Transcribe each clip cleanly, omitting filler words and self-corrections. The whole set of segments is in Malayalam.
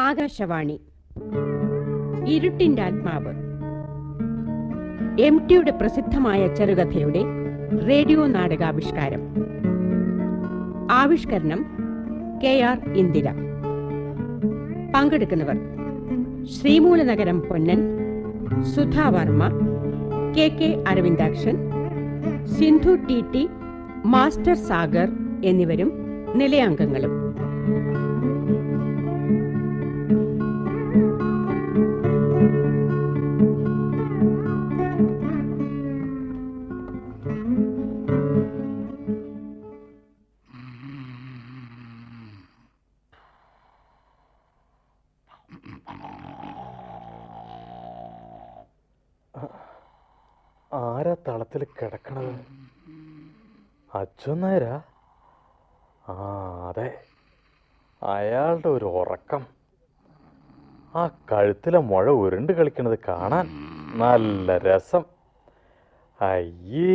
ആകാശവാണി ഇരുട്ടിന്റെ ആത്മാവ് MTയുടെ പ്രസിദ്ധമായ ചെറുകഥയുടെ റേഡിയോ നാടകാവിഷ്കാരം. ആവിഷ്കരണം KR ഇന്ദിര. പങ്കെടുക്കുന്നവർ Sreemoolanagaram Ponnan, Sudha Varma, KK Aravindakshan, Sindhu TT, master Sagar എന്നിവരും നിലയാംഗങ്ങളും. ആരാ തളത്തിൽ കിടക്കണത്? അച്ഛൻ നായരാ? അതെ, അയാളുടെ ഒരു ഉറക്കം. ആ കഴുത്തിലെ മുഴ ഉരുണ്ട് കളിക്കണത് കാണാൻ നല്ല രസം. അയ്യേ,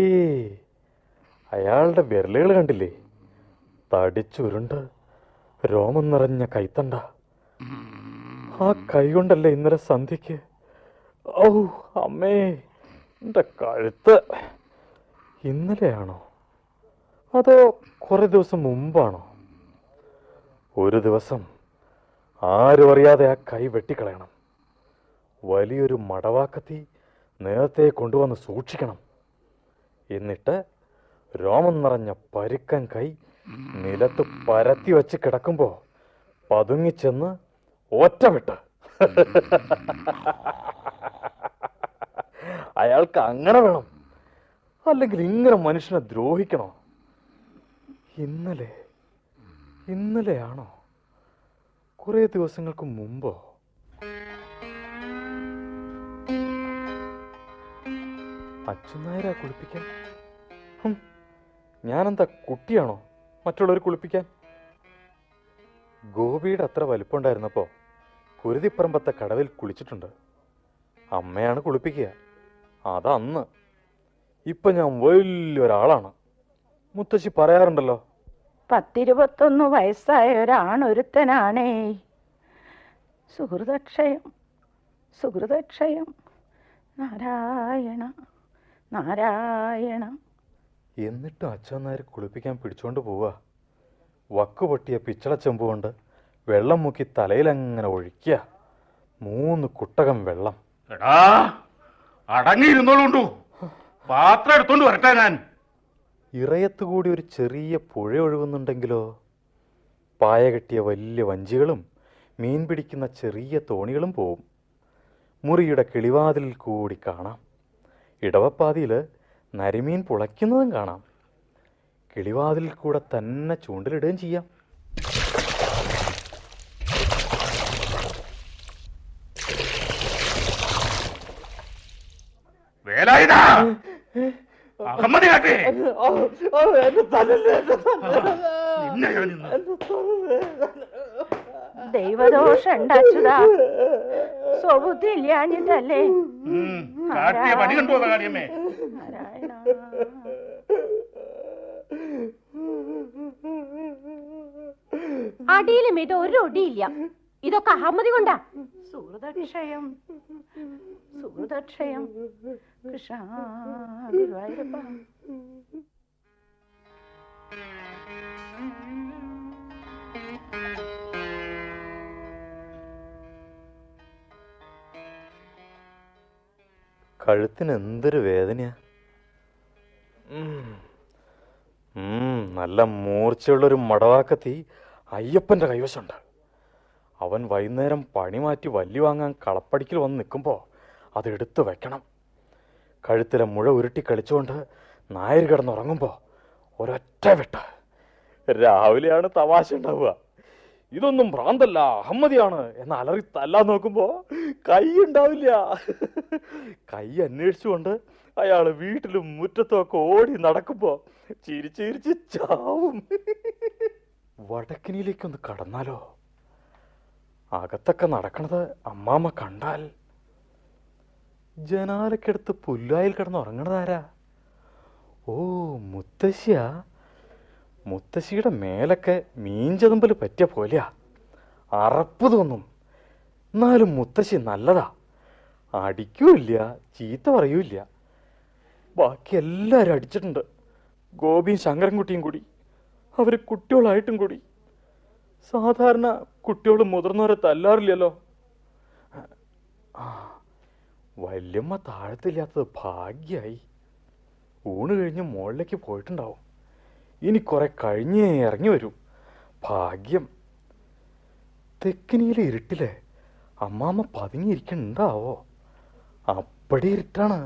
അയാളുടെ വിരലുകൾ കണ്ടില്ലേ? തടിച്ചുരുണ്ട് രോമം നിറഞ്ഞ കൈത്തണ്ട. ആ കൈ കൊണ്ടല്ലേ ഇന്നലെ സന്ധ്യക്ക്. ഔ അമ്മേ, എൻ്റെ കഴുത്ത്. ഇന്നലെയാണോ അതോ കുറെ ദിവസം മുമ്പാണോ? ഒരു ദിവസം ആരും അറിയാതെ ആ കൈ വെട്ടിക്കളയണം. വലിയൊരു മടവാക്കത്തി നേരത്തെ കൊണ്ടുവന്ന് സൂക്ഷിക്കണം. എന്നിട്ട് രോമം നിറഞ്ഞ പരുക്കൻ കൈ നിലത്ത് പരത്തി വെച്ച് കിടക്കുമ്പോ പതുങ്ങിച്ചെന്ന് ഒറ്റവിട്ട്. അയാൾക്ക് അങ്ങനെ വേണം, അല്ലെങ്കിൽ ഇങ്ങനെ മനുഷ്യനെ ദ്രോഹിക്കണോ? ഇന്നലെയാണോ കുറെ ദിവസങ്ങൾക്ക് മുമ്പോ? അച്ഛനായരാ കുളിപ്പിക്കാൻ? ഞാനെന്താ കുട്ടിയാണോ മറ്റുള്ളവർ കുളിപ്പിക്കാൻ? ഗോപിയുടെ അത്ര വലിപ്പമുണ്ടായിരുന്നപ്പോ കുരുതിപ്പറമ്പത്തെ കടവിൽ കുളിച്ചിട്ടുണ്ട്. അമ്മയാണ് കുളിപ്പിക്കുക. അതന്ന്. ഇപ്പൊ ഞാൻ വലിയൊരാളാണ്. മുത്തശ്ശി പറയാറുണ്ടല്ലോ, 10-21 വയസ്സായ ഒരാണൊരുത്തനാണേ. സുഹൃതക്ഷയം നാരായണ നാരായണ. എന്നിട്ടും അച്ഛനാര് കുളിപ്പിക്കാൻ പിടിച്ചോണ്ട് പോവാ. വക്ക് പൊട്ടിയ പിച്ചള ചെമ്പ് കൊണ്ട് വെള്ളം മുക്കി തലയിലങ്ങനെ ഒഴിക്കുക. 3 കുട്ടകം വെള്ളം. അടങ്ങിയിരുന്നോളൂ, പാത്രം എടുത്തോണ്ട് വരട്ടെ. ഞാൻ ഇറയത്തുകൂടി ഒരു ചെറിയ പുഴ ഒഴുകുന്നുണ്ടെങ്കിലോ? പായ കെട്ടിയ വലിയ വഞ്ചികളും മീൻ പിടിക്കുന്ന ചെറിയ തോണികളും പോവും. മുറിയുടെ കിളിവാതിലിൽ കൂടി കാണാം. ഇടവപ്പാതിയിൽ നരിമീൻ പുളയ്ക്കുന്നതും കാണാം. കിളിവാതിലിൽ കൂടെ തന്നെ ചൂണ്ടലിടുകയും ചെയ്യാം. ദൈവദോഷം ഉണ്ടാച്ചുതാ, സ്വബുദ്ധി ഇല്ലാഞ്ഞിട്ടല്ലേ. അടിയിലും ഇത് ഒരു ഒടിയില്ല. ഇതൊക്കെ അഹമ്മതി കൊണ്ടാ. സുഹൃതക്ഷയം കൃഷ്ണ ഗുരുവായൂരപ്പ. കഴുത്തിന് എന്തൊരു വേദനയാ. നല്ല മൂർച്ചയുള്ളൊരു മടവാക്കത്തി അയ്യപ്പന്റെ കൈവശമുണ്ട്. അവൻ വൈകുന്നേരം പണി മാറ്റി വല്ലി വാങ്ങാൻ കളപ്പടിക്കൽ വന്ന് നിൽക്കുമ്പോൾ അതെടുത്ത് വെക്കണം. കഴുത്തിലെ മുഴ ഉരുട്ടി കളിച്ചുകൊണ്ട് നായർ കിടന്നുറങ്ങുമ്പോൾ ഒരൊറ്റ വെട്ട്. രാവിലെയാണ് തമാശ ഉണ്ടാവുക. ഇതൊന്നും ഭ്രാന്തല്ല, അഹമ്മദിയാണ് എന്ന് അലറി തല്ലാൻ നോക്കുമ്പോ കൈ ഉണ്ടാവില്ല. കൈ അന്വേഷിച്ചുകൊണ്ട് അയാൾ വീട്ടിലും മുറ്റത്തും ഒക്കെ ഓടി നടക്കുമ്പോ ചിരിച്ചിരിച്ച് ചാവും. വടക്കിനിയിലേക്കൊന്ന് കടന്നാലോ? അകത്തൊക്കെ നടക്കണത് അമ്മാമ്മ കണ്ടാൽ. ജനാലക്കടുത്ത് പുല്ലായിൽ കിടന്നുറങ്ങണതാരാ? ഓ, മുത്തശ്ശിയാ. മുത്തശ്ശിയുടെ മേലൊക്കെ മീൻചതുമ്പൽ പറ്റിയ പോലെയാ. അറപ്പ് തോന്നും. എന്നാലും മുത്തശ്ശി നല്ലതാ. അടിക്കൂല്ല, ചീത്ത പറയൂല്ല. ബാക്കി എല്ലാവരും അടിച്ചിട്ടുണ്ട്. ഗോപിയും ശങ്കരൻകുട്ടിയും കൂടി. അവർ കുട്ടികളായിട്ടും കൂടി. സാധാരണ കുട്ടികൾ മുതിർന്നവരെ തല്ലാറില്ലല്ലോ. വല്യമ്മ താഴത്തില്ലാത്തത് ഭാഗ്യായി. ഊണ് കഴിഞ്ഞ് മുകളിലേക്ക് പോയിട്ടുണ്ടാവും. ഇനി കുറെ കഴിഞ്ഞേ ഇറങ്ങി വരൂ. ഭാഗ്യം. തെക്കിനിയിലെ ഇരുട്ടിലെ അമ്മാമ്മ പതുങ്ങിയിരിക്കണ്ടാവോ? അപ്പടി ഇരുട്ടാണ്,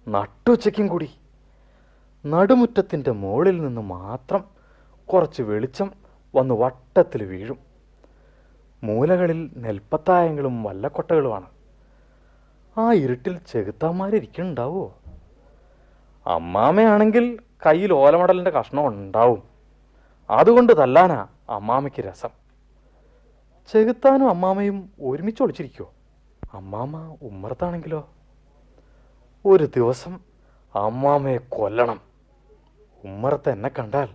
നട്ടുച്ചയ്ക്കും കൂടി. നടുമുറ്റത്തിൻ്റെ മുകളിൽ നിന്ന് മാത്രം കുറച്ച് വെളിച്ചം വന്ന് വട്ടത്തിൽ വീഴും. മൂലകളിൽ നെൽപ്പത്തായങ്ങളും വല്ലക്കൊട്ടകളുമാണ്. ആ ഇരുട്ടിൽ ചെകുത്താന്മാരിക്കുന്നുണ്ടാവോ? അമ്മാമയാണെങ്കിൽ കയ്യിൽ ഓലമടലിൻ്റെ കഷ്ണം ഉണ്ടാവും. അതുകൊണ്ട് തല്ലാനാ അമ്മാമയ്ക്ക് രസം. ചെകുത്താനും അമ്മാമയും ഒരുമിച്ച് ഒളിച്ചിരിക്കുമോ? അമ്മാമ ഉമ്മറത്താണെങ്കിലോ? ഒരു ദിവസം അമ്മാമയെ കൊല്ലണം. ഉമ്മറത്ത് എന്നെ കണ്ടാൽ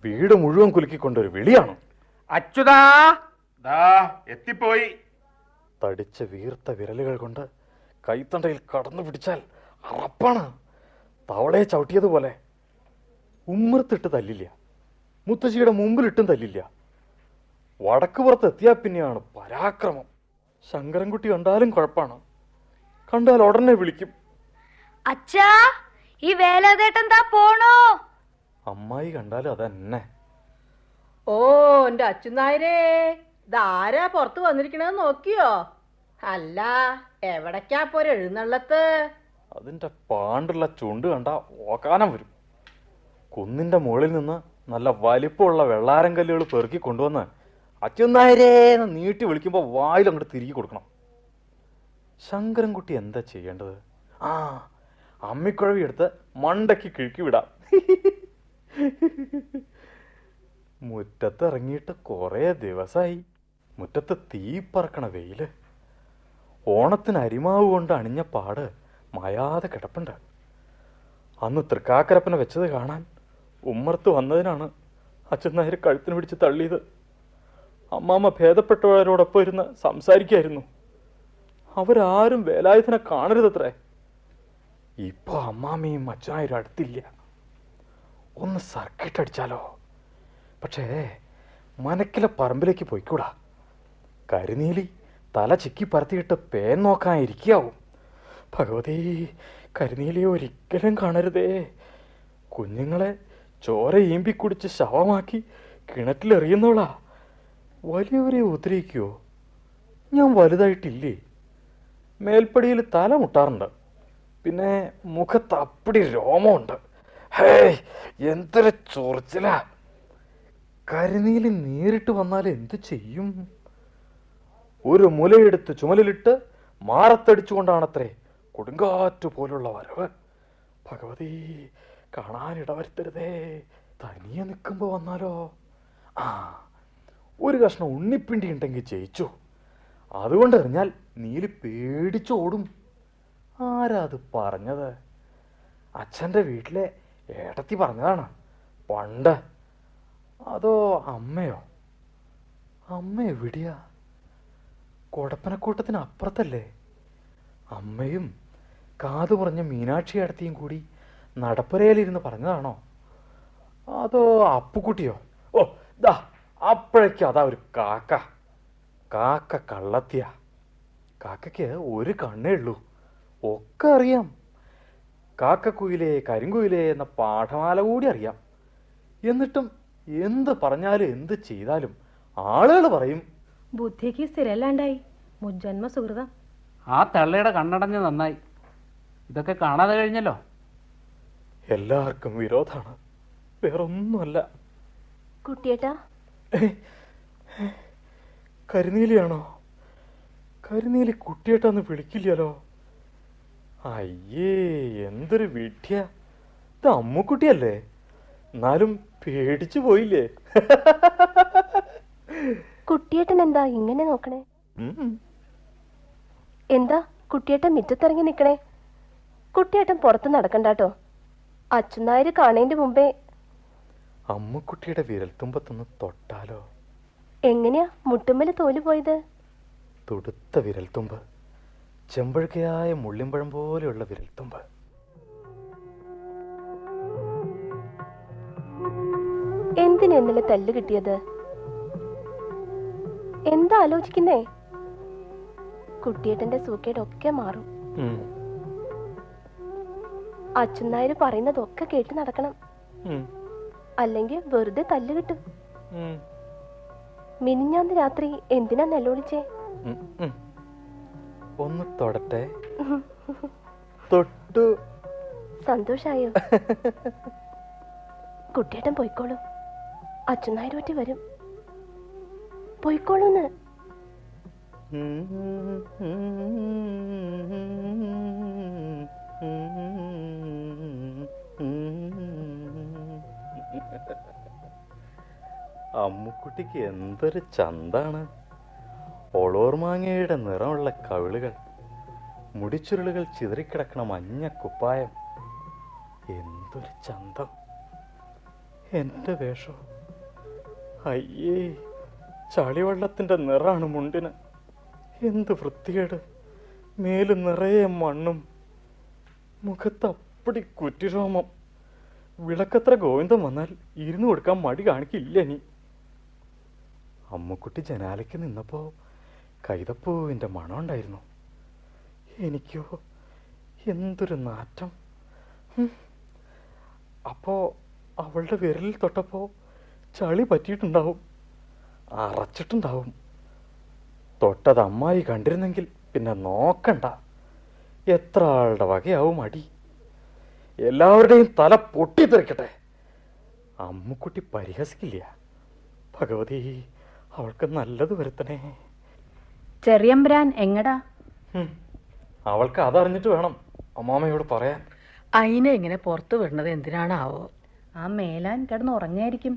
വീട് മുഴുവൻ കുലുക്കിക്കൊണ്ടൊരു വിളിയാണ്. അച്യുതാ, ദാ എത്തിപ്പോയി. തടിച്ച വീർത്ത വിരലുകൾ കൊണ്ട് കൈത്തണ്ടയിൽ കടന്നു പിടിച്ചാൽ അറപ്പാണ്. തവളയെ ചവിട്ടിയതുപോലെ. ഉമ്മറത്തിട്ട് തല്ലില്ല, മുത്തശ്ശിയുടെ മുമ്പിലിട്ടും തല്ലില്ല. വടക്ക് പുറത്ത് എത്തിയാൽ പിന്നെയാണ് പരാക്രമം. ശങ്കരൻകുട്ടി കണ്ടാലും കുഴപ്പമാണ്. കണ്ടാൽ ഉടനെ വിളിക്കും. അച്ഛാ, ഈ വേലാതേട്ടെന്താ പോണോ? അമ്മായി കണ്ടാലും അതന്നെ. ഓ, എന്റെ അച്ഛനായരേ, ഇതാരാ പുറത്ത് വന്നിരിക്കണെന്ന് നോക്കിയോ? അല്ല, എവിടേക്കാ പോരെ എഴുന്നള്ളത്ത്? അതിൻ്റെ പാണ്ടുള്ള ചുണ്ട് കണ്ട ഓക്കാനം വരും. കുന്നിൻ്റെ മുകളിൽ നിന്ന് നല്ല വലിപ്പമുള്ള വെള്ളാരം കല്ലുകൾ പെറുക്കി കൊണ്ടുവന്ന് അച്യുന്നായരേന്ന് നീട്ടി വിളിക്കുമ്പോൾ വായിൽ അങ്ങോട്ട് തിരികെ കൊടുക്കണം. ശങ്കരൻകുട്ടി എന്താ ചെയ്യേണ്ടത്? അമ്മിക്കുഴവി എടുത്ത് മണ്ടയ്ക്ക് കിഴുക്കി വിടാം. മുറ്റത്ത് ഇറങ്ങിയിട്ട് കുറേ ദിവസമായി. മുറ്റത്ത് തീ പറക്കണ വെയില്. ഓണത്തിന് അരിമാവ് കൊണ്ട് അണിഞ്ഞ പാട് മായാതെ കിടപ്പുണ്ട്. അന്ന് തൃക്കാക്കരപ്പനെ വെച്ചത് കാണാൻ ഉമ്മർത്ത് വന്നതിനാണ് അച്ഛനായർ കഴുത്തിന് പിടിച്ച് തള്ളിയത്. അമ്മാമ്മ ഭേദപ്പെട്ടവരോടൊപ്പം ഇരുന്ന് സംസാരിക്കായിരുന്നു. അവരാരും വേലായുധനെ കാണരുതത്രേ. ഇപ്പൊ അമ്മാമ്മയും അച്ഛനായരും അടുത്തില്ല. ഒന്ന് സർക്കിട്ട് അടിച്ചാലോ? പക്ഷേ മനക്കിലെ പറമ്പിലേക്ക് പോയിക്കൂടാ. കരിനീലി തല ചിക്കി പരത്തിയിട്ട് പേൻ നോക്കാനിരിക്കാവും. ഭഗവതി, കരിനീലിയെ ഒരിക്കലും കാണരുതേ. കുഞ്ഞുങ്ങളെ ചോര ഈമ്പി കുടിച്ച് ശവമാക്കി കിണറ്റിലെറിയുന്നവളാ. വലിയവരെ ഉപദ്രവിക്കുവോ? ഞാൻ വലുതായിട്ടില്ലേ? മേൽപ്പടിയിൽ തല മുട്ടാറുണ്ട്. പിന്നെ മുഖത്ത് അപ്പടി രോമമുണ്ട്. ഹേ, എന്തൊരു ചൊറിച്ചിലാ. കരിനീലി നേരിട്ട് വന്നാൽ എന്തു ചെയ്യും? ഒരു മുലയെടുത്ത് ചുമലിലിട്ട് മാറത്തടിച്ചുകൊണ്ടാണത്രേ കൊടുങ്കാറ്റ് പോലുള്ള വരവ്. ഭഗവതി, കാണാനിടവരുത്തരുതേ. തനിയെ നിൽക്കുമ്പോ വന്നാലോ? ഒരു കഷ്ണം ഉണ്ണിപ്പിണ്ടി ഉണ്ടെങ്കിൽ ജയിച്ചു. അതുകൊണ്ട് എറിഞ്ഞാൽ നീലി പേടിച്ചോടും. ആരാ അത് പറഞ്ഞത്? അച്ഛൻ്റെ വീട്ടിലെ ഏട്ടത്തി പറഞ്ഞതാണ് പണ്ട്. അതോ അമ്മയോ? അമ്മ എവിടെയാ? കൊടപ്പനക്കൂട്ടത്തിന് അപ്പുറത്തല്ലേ? അമ്മയും കാതു പറഞ്ഞ മീനാക്ഷി ഏടത്തിയും കൂടി നടപ്പുരയിലിരുന്ന് പറഞ്ഞതാണോ? അതോ അപ്പുക്കുട്ടിയോ? ഓ, ദാ അപ്പോഴേക്കും അതാ ഒരു കാക്ക. കാക്ക കള്ളത്തിയ. കാക്കയ്ക്ക് ഒരു കണ്ണേ ഉള്ളൂ. ഒക്കെ അറിയാം. കാക്കക്കുയിലേ കരിങ്കുയിലേ എന്ന പാഠമാല കൂടി അറിയാം. എന്നിട്ടും എന്ത് പറഞ്ഞാലും എന്ത് ചെയ്താലും ആളുകൾ പറയും ബുദ്ധിക്ക് സ്ഥിരല്ലാണ്ടായി. മുജ്ജന്മ സുഹൃതം. ആ തള്ളയുടെ കണ്ണടഞ്ഞ് നന്നായി. ഇതൊക്കെ കാണാതെ കഴിഞ്ഞല്ലോ. എല്ലാവർക്കും വിരോധാണ്, വേറൊന്നുമല്ല. കുട്ടിയേട്ടാ, കരിനീലിയാണോ? കരിനീലി കുട്ടിയേട്ടാന്ന് വിളിക്കില്ലല്ലോ. അയ്യേ, എന്തൊരു വീട്ടിയ. ഇത് അമ്മുക്കുട്ടിയല്ലേ? എന്നാലും പേടിച്ചു പോയില്ലേ? കുട്ടിയേട്ടൻ എന്താ ഇങ്ങനെ നോക്കണേ? എന്താ കുട്ടിയേട്ടൻ മുറ്റത്തിറങ്ങി നിക്കണേ? കുട്ടിയേട്ടൻ പുറത്ത് നടക്കണ്ടാട്ടോ. അച്ഛനായര് കാണേന്റെ മുമ്പേ. അമ്മുക്കുട്ടിയുടെ വിരൽത്തുമ്പത്തൊന്ന് തൊട്ടാലോ? എങ്ങനെയാ മുട്ടുമ്മല് തോല് പോയത്? തുടുത്ത വിരൽത്തുമ്പ്, ചെമ്പഴുക്കയായ മുള്ളിമ്പഴം പോലെയുള്ള വിരൽത്തുമ്പ്. എന്തിനാ ഇന്നലെ തല്ല് കിട്ടിയത്? എന്താ ആലോചിക്കുന്നേ? കുട്ടിയേട്ടന്റെ സൂക്കേടൊക്കെ മാറും. അച്ഛനായര് പറയുന്നതൊക്കെ കേട്ട് നടക്കണം, അല്ലെങ്കിൽ വെറുതെ തല്ല് കിട്ടും. മിനിഞ്ഞാന്ന് രാത്രി എന്തിനാ നെല്ലോളിച്ചേ? ഒന്ന് തൊടട്ടെ? തൊട്ടു. സന്തോഷായോ? കുട്ടിയേട്ടൻ പോയിക്കോളൂ, അച്ഛനായര് പറ്റി വരും. പോയിക്കോളൂന്ന്. അമ്മുക്കുട്ടിക്ക് എന്തൊരു ചന്താണ്! ഒളോർമാങ്ങയുടെ നിറമുള്ള കവിളുകൾ, മുടിച്ചുരുളുകൾ ചിതറിക്കിടക്കണ മഞ്ഞ കുപ്പായം, എന്തൊരു ചന്തം! എന്റെ വേഷം, അയ്യേ, ചളിവെള്ളത്തിന്റെ നിറാണ് മുണ്ടിന്. എന്ത് വൃത്തികേട്! മേല് നിറയെ മണ്ണും, മുഖത്ത് അപ്പടി കുറ്റിരോമം. വിളക്കത്ര ഗോവിന്ദം വന്നാൽ ഇരുന്ന് കൊടുക്കാൻ മടി കാണിക്കില്ല നീ. അമ്മുക്കുട്ടി ജനാലയ്ക്ക് നിന്നപ്പോ കൈതപ്പൂവിന്റെ മണം ഉണ്ടായിരുന്നു. എനിക്കോ എന്തൊരു നാറ്റം! അപ്പോ അവളുടെ വിരലിൽ തൊട്ടപ്പോ ചളി പറ്റിയിട്ടുണ്ടാവും, അറച്ചിട്ടുണ്ടാവും. തൊട്ടത് അമ്മായി കണ്ടിരുന്നെങ്കിൽ പിന്നെ നോക്കണ്ട, എത്ര ആളുടെ വകയാവും അടി. എല്ലാവരുടെയും തല പൊട്ടിത്തെറിക്കട്ടെ. അമ്മുക്കുട്ടി പരിഹസിക്കില്ല. ഭഗവതി, അവൾക്ക് നല്ലത് വരുത്തണേ. ചെറിയമ്പരാൻ എങ്ങടാ? അവൾക്ക് അതറിഞ്ഞിട്ട് വേണം അമ്മാമ്മയോട് പറയാൻ. അതിനെ ഇങ്ങനെ പുറത്തു വിടുന്നത് എന്തിനാണാവോ? ആ മേലാൻ കിടന്ന് ഉറങ്ങായിരിക്കും.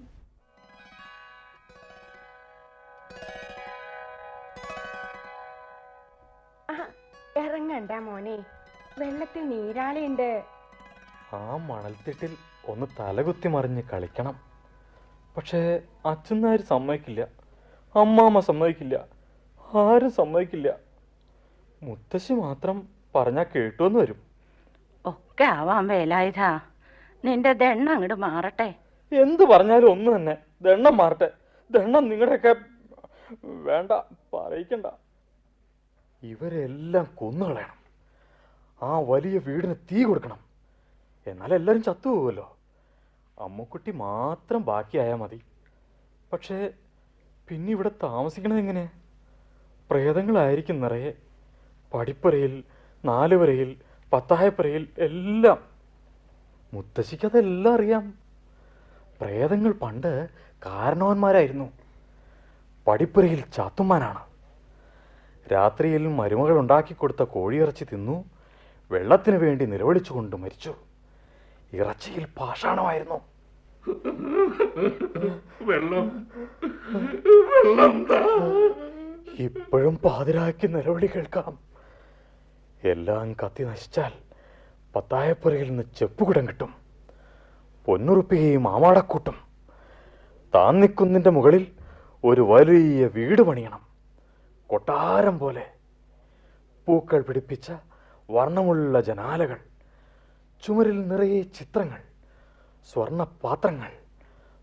ഇറങ്ങണ്ട മോനെ, വെള്ളത്തിൽ നീരാളിയുണ്ട്. ആ മണൽത്തിട്ടിൽ ഒന്ന് തലകുത്തി മറിഞ്ഞ് കളിക്കണം. പക്ഷേ അച്ഛനാര് സമ്മതിക്കില്ല, അമ്മാമ്മ സമ്മതിക്കില്ല, ആരും സമ്മതിക്കില്ല. മുത്തശ്ശി മാത്രം പറഞ്ഞാൽ കേട്ടുവെന്ന് വരും. ഒക്കെ ആവാൻ വേലായുധാ, നിന്റെ ദണ്ണം അങ്ങോട്ട് മാറട്ടെ. എന്ത് പറഞ്ഞാലും ഒന്ന് തന്നെ. ദണ്ണം മാറട്ടെ. ദണ്ണം നിങ്ങളുടെയൊക്കെ വേണ്ട, പറയിക്കണ്ട. ഇവരെല്ലാം കൊന്നുകളയണം. ആ വലിയ വീടിന് തീ കൊടുക്കണം. എന്നാൽ എല്ലാവരും ചത്തുപോകുമല്ലോ. അമ്മുക്കുട്ടി മാത്രം ബാക്കിയായാൽ മതി. പക്ഷേ പിന്നെ ഇവിടെ താമസിക്കണത് എങ്ങനെ? പ്രേതങ്ങളായിരിക്കും നിറയെ. പടിപ്പുരയിൽ, നാലുവരയിൽ, പത്തായപ്പുരയിൽ എല്ലാം. മുത്തശ്ശിക്കതെല്ലാം അറിയാം. പ്രേതങ്ങൾ പണ്ട് കാരണവന്മാരായിരുന്നു. പടിപ്പുരയിൽ ചാത്തുമാനാണ്. രാത്രിയിൽ മരുമകൾ ഉണ്ടാക്കിക്കൊടുത്ത കോഴിയിറച്ചി തിന്നു വെള്ളത്തിനു വേണ്ടി നിലവിളിച്ചുകൊണ്ട് മരിച്ചു. ഇറച്ചിയിൽ പാഷാണമായിരുന്നു. ഇപ്പോഴും പാതിരാക്കി നിലവിളി കേൾക്കാം. എല്ലാം കത്തി നശിച്ചാൽ പത്തായപ്പുരയിൽ നിന്ന് ചെപ്പുകുടം കിട്ടും, പൊന്നുറുപ്പികയും ആമാടക്കൂട്ടും. താന്നിക്കുന്നിന്റെ മുകളിൽ ഒരു വലിയ വീട് പണിയണം, കൊട്ടാരം പോലെ. പൂക്കൾ പിടിപ്പിച്ച വർണ്ണമുള്ള ജനാലകൾ, ചുമരിൽ നിറയെ ചിത്രങ്ങൾ, സ്വർണപാത്രങ്ങൾ,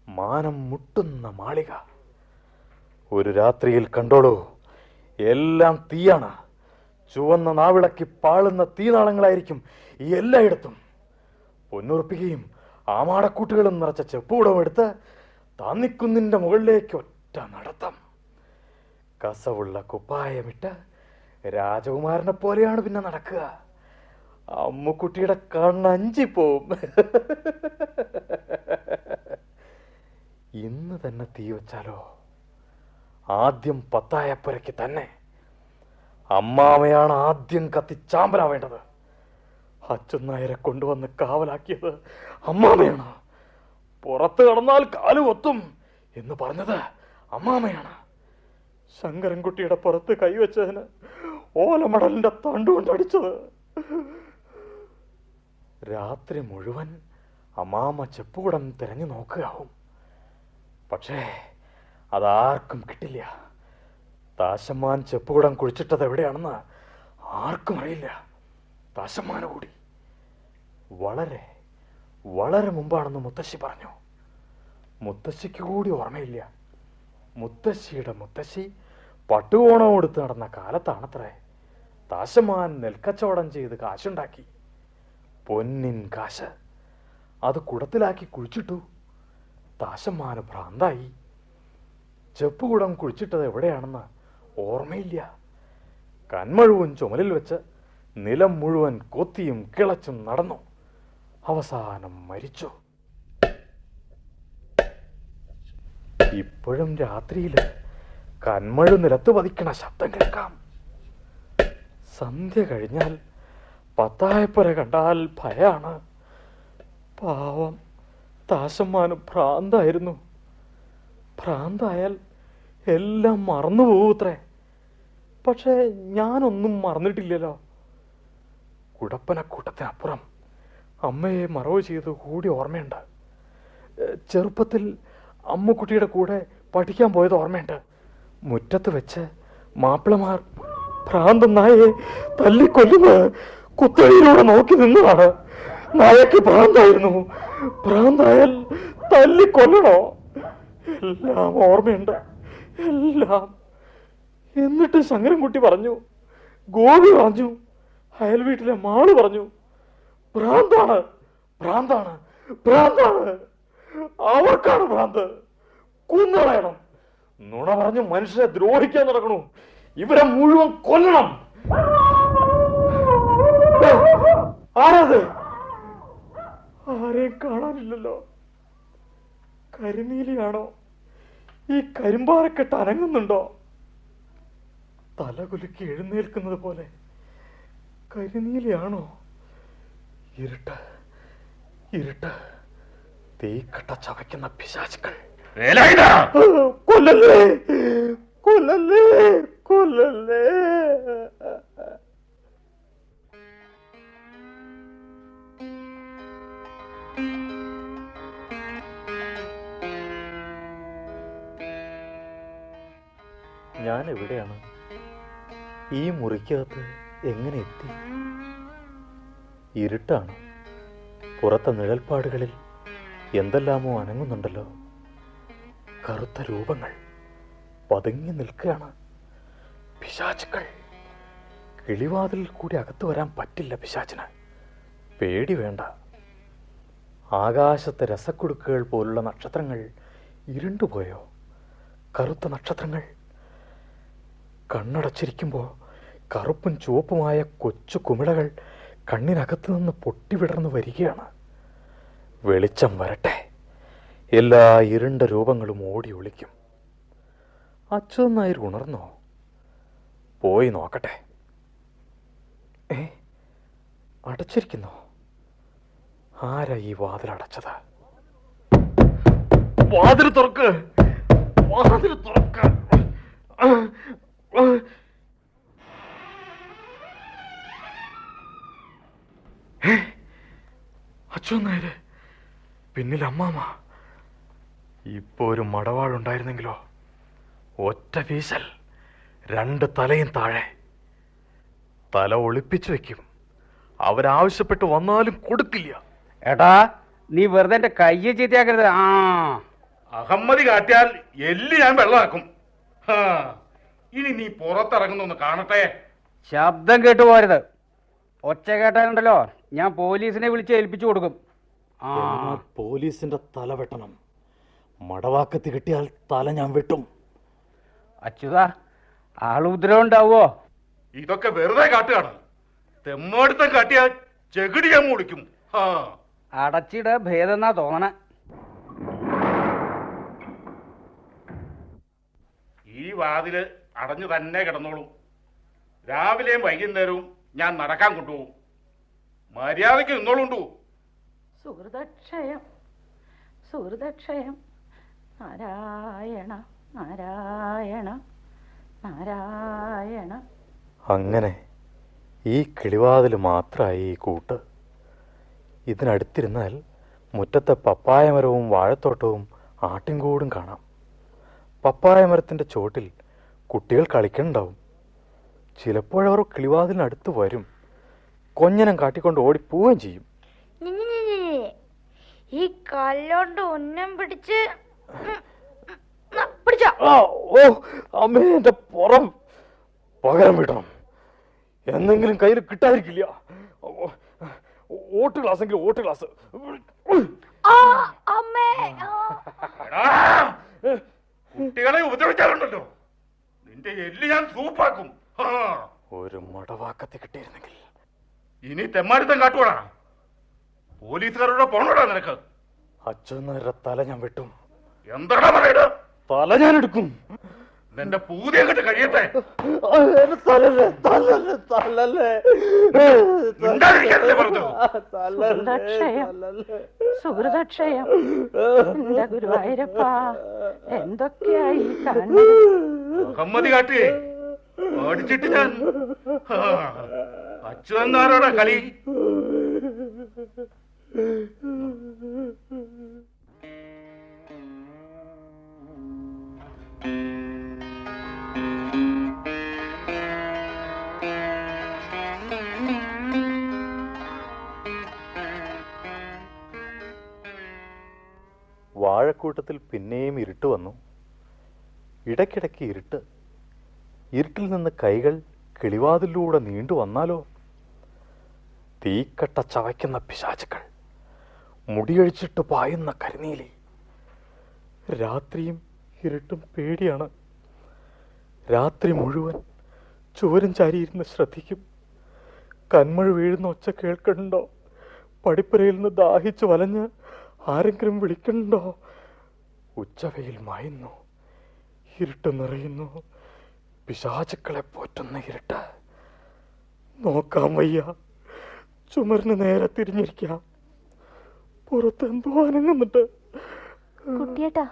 മാനം മുട്ടുന്ന മാളിക. ഒരു രാത്രിയിൽ കണ്ടോളൂ, എല്ലാം തീയാണ്. ചുവന്ന നാവിളക്കി പാളുന്ന തീനാളങ്ങളായിരിക്കും എല്ലായിടത്തും. പൊന്നുറുപ്പികയും ആമാടക്കൂട്ടുകളും നിറച്ച ചെപ്പുകൂടം എടുത്ത് താന്നിക്കുന്നിന്റെ മുകളിലേക്ക് ഒറ്റ നടത്തം. കസവുള്ള കുപ്പായമിട്ട് രാജകുമാരനെ പോലെയാണ് പിന്നെ നടക്കുക. അമ്മുക്കുട്ടിയുടെ കണ്ണഞ്ചിപ്പോവും. ഇന്ന് തന്നെ തീ വെച്ചാലോ? ആദ്യം പത്തായപ്പുരയ്ക്ക് തന്നെ. അമ്മാമയാണ് ആദ്യം കത്തിച്ചാമ്പലാവേണ്ടത്. അച്ഛനായരെ കൊണ്ടുവന്ന് കാവലാക്കിയത് അമ്മാമയാണ്. പുറത്ത് കടന്നാൽ കാല് കൊത്തും എന്ന് പറഞ്ഞത് അമ്മാമയാണ്. ശങ്കരൻകുട്ടിയുടെ പുറത്ത് കൈവച്ചതിന് ഓലമടലിന്റെ തണ്ടുകൊണ്ടടിച്ചത്. രാത്രി മുഴുവൻ അമ്മാമ ചെപ്പുകുടം തിരഞ്ഞു നോക്കുകയാവും. പക്ഷേ അതാർക്കും കിട്ടില്ല. ദാശമ്മാൻ ചെപ്പുകുടം കുഴിച്ചിട്ടത് എവിടെയാണെന്ന് ആർക്കും അറിയില്ല. ദാശമ്മാന് കൂടി വളരെ വളരെ മുമ്പാണെന്ന് മുത്തശ്ശി പറഞ്ഞു. മുത്തശ്ശിക്ക് കൂടി ഓർമ്മയില്ല. മുത്തശ്ശിയുടെ മുത്തശ്ശി പട്ടുകോണം കൊടുത്ത് നടന്ന കാലത്താണത്രേ ദാശമ്മാൻ നെൽക്കച്ചവടം ചെയ്ത് കാശുണ്ടാക്കി. പൊന്നിൻ കാശ്. അത് കുടത്തിലാക്കി കുഴിച്ചിട്ടു. ദാശമ്മാന് ഭ്രാന്തായി. ചെപ്പുകുടം കുഴിച്ചിട്ടത് എവിടെയാണെന്ന് ഓർമ്മയില്ല. കന്മഴുവും ചുമലിൽ വെച്ച് നിലം മുഴുവൻ കൊത്തിയും കിളച്ചും നടന്നു. അവസാനം മരിച്ചു. ഇപ്പോഴും രാത്രിയിൽ കന്മഴു നിലത്ത് പതിക്കണ ശബ്ദം കേൾക്കാം. സന്ധ്യ കഴിഞ്ഞാൽ പത്തായപ്പുര കണ്ടാൽ ഭയാണ്. പാവം ദാശമ്മാന് ഭ്രാന്തായിരുന്നു. ഭ്രാന്തായാൽ എല്ലാം മറന്നു പോവൂത്രേ. പക്ഷെ ഞാനൊന്നും മറന്നിട്ടില്ലല്ലോ. കുടപ്പനക്കൂട്ടത്തിനപ്പുറം അമ്മയെ മറവ് ചെയ്ത് കൂടി ഓർമ്മയുണ്ട്. ചെറുപ്പത്തിൽ അമ്മുക്കുട്ടിയുടെ കൂടെ പഠിക്കാൻ പോയത് ഓർമ്മയുണ്ട്. മുറ്റത്ത് വെച്ച് മാപ്പിളമാർ ഭ്രാന്തൻ നായയെ തല്ലിക്കൊല്ലുന്ന കുത്തഴിയിലൂടെ നോക്കി നിന്നതാണ്. നായക്ക് ഭ്രാന്തായിരുന്നു. ഭ്രാന്തായാൽ തല്ലിക്കൊല്ലണോ? എല്ലാം ഓർമ്മയുണ്ട്, എല്ലാം. എന്നിട്ട് ശങ്കരൻകുട്ടി പറഞ്ഞു, ഗോപി പറഞ്ഞു, അയൽ വീട്ടിലെ മാള് പറഞ്ഞു, ഭ്രാന്താണ്, ഭ്രാന്താണ്, ഭ്രാന്താണ്. അവർക്കാണ് ഭ്രാന്ത്. കുന്നളയണം. നുണ പറഞ്ഞു മനുഷ്യരെ ദ്രോഹിക്കാൻ നടക്കണു. ഇവരെ മുഴുവൻ കൊല്ലണം. ആരാത്? ആരെയും കാണാനില്ലല്ലോ. കരിനീലിയാണോ? ഈ കരിമ്പാറക്കെട്ട് അനങ്ങുന്നുണ്ടോ? തലകുലുക്കി എഴുന്നേൽക്കുന്നത് പോലെ കരിനീലിയാണോ? ഇരുട്ട്, ഇരുട്ട്. തീക്കട്ട ചവയ്ക്കുന്ന പിശാചുക്കൾ. കൊല്ലല്ലേ, കൊല്ലല്ലേ, കൊല്ലല്ലേ. ഞാൻ എവിടെയാണ്? ഈ മുറിക്കകത്ത് എങ്ങനെ എത്തി? ഇരുട്ടാണ്. പുറത്തെ നിഴൽപ്പാടുകളിൽ എന്തെല്ലാമോ അനങ്ങുന്നുണ്ടല്ലോ. കറുത്ത രൂപങ്ങൾ പതുങ്ങി നിൽക്കുകയാണ്. പിശാചുക്കൾ. കിളിവാതിൽ കൂടി അകത്ത് വരാൻ പറ്റില്ല പിശാചിന്. പേടി വേണ്ട. ആകാശത്തെ രസക്കുടുക്കുകൾ പോലുള്ള നക്ഷത്രങ്ങൾ ഇരുണ്ടുപോയോ? കറുത്ത നക്ഷത്രങ്ങൾ. കണ്ണടച്ചിരിക്കുമ്പോൾ കറുപ്പും ചുവപ്പുമായ കൊച്ചു കുമിളകൾ കണ്ണിനകത്ത് നിന്ന് പൊട്ടിവിടർന്നു വരികയാണ്. വെളിച്ചം വരട്ടെ. എല്ലാ ഇരുണ്ട രൂപങ്ങളും ഓടി ഒളിക്കും. അച്യുതൻ നായർ ഉണർന്നോ? പോയി നോക്കട്ടെ. അടച്ചിരിക്കുന്നോ? ആരാ ഈ വാതിലടച്ചത്? വാതിൽ തുറക്ക്, വാതിൽ തുറക്ക്. അച്യുതൻ നായര്, പിന്നിൽ അമ്മാമ. ഇപ്പോ ഒരു മടവാളുണ്ടായിരുന്നെങ്കിലോ? ഒറ്റ വീശൽ, 2 തലയും താഴെ. തല ഒളിപ്പിച്ചു വെക്കും. അവരാവശ്യപ്പെട്ട് വന്നാലും കൊടുക്കില്ല. ഏട്ടാ, നീ വെറുതെ എന്റെ കയ്യെ ചീത്തയാക്കരുത്. ആ അഹമ്മതി കാട്ടിയാൽ എല്ലി ഞാൻ വെള്ളമാക്കും. ഇനി നീ പുറത്തിറങ്ങുന്നൊന്ന് കാണട്ടെ. ശബ്ദം കേട്ടു പോരുത്. ഒച്ച കേട്ടാലുണ്ടല്ലോ ഞാൻ പോലീസിനെ വിളിച്ച് ഏൽപ്പിച്ചു കൊടുക്കും. എന്നാൽ പോലീസിന്റെ തല വെട്ടണം. മടവാക്കത്ത് കിട്ടിയാൽ തല ഞാൻ വെട്ടും. അച്യുതാ, ആളുദ്രവം ഉണ്ടാവോ? ഇതൊക്കെ വെറുതെ കാട്ടുകയാണ്. തെമ്മാടുത്തം കാട്ടിയാൽ ചെകിടി ഞാൻ മുടിക്കും. അടച്ചിട ഭേദെന്നാ തോന്നണേ. ഈ വാതില് അടഞ്ഞു തന്നെ കിടന്നോളും. രാവിലെയും വൈകുന്നേരവും ഞാൻ നടക്കാൻ കൊണ്ടുപോകും. മര്യാദയ്ക്ക് നിന്നോളുണ്ടു. സുഹൃതക്ഷയം, സുഹൃതക്ഷയം. നാരായണ നാരായണ നാരായണ. അങ്ങനെ ഈ കിളിവാതിൽ മാത്രമായി ഈ കൂട്ട്. ഇതിനടുത്തിരുന്നാൽ മുറ്റത്തെ പപ്പായമരവും വാഴത്തോട്ടവും ആട്ടിൻകൂടും കാണാം. പപ്പായമരത്തിൻ്റെ ചോട്ടിൽ കുട്ടികൾ കളിക്കണ്ടാവും. ചിലപ്പോഴവർ കിളിവാതിലിനടുത്ത് വരും. കൊഞ്ഞനം കാട്ടിക്കൊണ്ട് ഓടിപ്പോവുകയും ചെയ്യും. ഈ കല്ലോണ്ട് ഉന്നം പിടിച്ച് പിടിച്ചോ. ഓ അമ്മേ, എന്റെ പുറം പകരം വിടണം. എന്തെങ്കിലും കയ്യിൽ കിട്ടാതിരിക്കില്ല. ഓട്ട് ഗ്ലാസ് എങ്കിലും ഓട്ട് ഗ്ലാസ്. കുട്ടികളെ ഉപദ്രവിച്ചാലുണ്ടല്ലോ നിന്റെ എല്ല് ഞാൻ സൂപ്പാക്കും. ഒരു മടവാക്കത്തി കിട്ടിയിരുന്നെങ്കിൽ. ഇനി തെമ്മാടിത്തം കാട്ടുവാടാ. പോലീസുകാരുടെ പോണോടാ നിനക്ക്. അച്ഛനാരുടെ തല ഞാൻ വെട്ടും. എന്താടാ പറയട? തല ഞാൻ എടുക്കും. നിന്റെ പൂതി അങ്ങോട്ട് കഴിയട്ടെ. സുഹൃതക്ഷയം എന്റെ ഗുരുവായൂരപ്പ, എന്തൊക്കെയായി കാണുന്നത്? മുഹമ്മദി കാട്ടി ഓടിച്ചിട്ട് ഞാൻ അച്ഛനാരോടാ കളി. വാഴക്കൂട്ടത്തിൽ പിന്നെയും ഇരുട്ട് വന്നു. ഇടയ്ക്കിടയ്ക്ക് ഇരുട്ട്. ഇരുട്ടിൽ നിന്ന് കൈകൾ കിളിവാതിലൂടെ നീണ്ടു വന്നാലോ? തീക്കട്ട ചവയ്ക്കുന്ന പിശാചുക്കൾ, മുടിയഴിച്ചിട്ട് പായുന്ന കരിനീലി. രാത്രിയും ഇരുട്ടും പേടിയാണ്. രാത്രി മുഴുവൻ ചുവരും ചാരിയിരുന്ന് ശ്രദ്ധിക്കും. കന്മഴ വീഴുന്ന ഒച്ച കേൾക്കണ്ടോ? പടിപ്പുരയിൽ നിന്ന് ദാഹിച്ചു വലഞ്ഞ് ആരെങ്കിലും വിളിക്കണ്ടോ? ഉച്ചവെയിൽ മായുന്നു, ഇരുട്ട് നിറയുന്നു. പിശാചുക്കളെ പോറ്റുന്ന ഇരുട്ട്. നോക്കാൻ വയ്യ. ചുമരിന് നേരെ തിരിഞ്ഞിരിക്കാം. പുറത്ത് എന്തോ അനങ്ങുന്നുണ്ട്. കുട്ടിയേട്ടാ,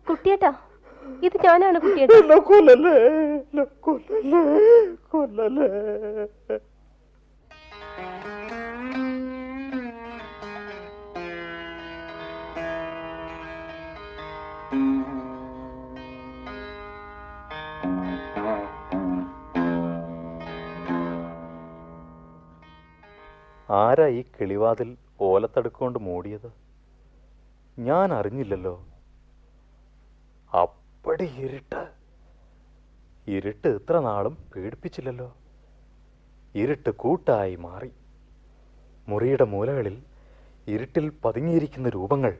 കുട്ടിയേട്ടാ, ഇത് ഞാനാണ് കുട്ടിയേട്ടാ. എന്നെ കൊല്ലല്ലേ, എന്നെ കൊല്ലല്ലേ, കൊല്ലല്ലേ. ആരാ ഈ കിളിവാതിൽ ഓലത്തടുക്കൊണ്ട് മൂടിയത്? ഞാൻ അറിഞ്ഞില്ലല്ലോ. അപ്പടി ഇരുട്ട്. ഇരുട്ട് ഇത്ര നാളും പേടിപ്പിച്ചില്ലല്ലോ. ഇരുട്ട് കൂട്ടായി മാറി. മുറിയുടെ മൂലകളിൽ ഇരുട്ടിൽ പതുങ്ങിയിരിക്കുന്ന രൂപങ്ങൾ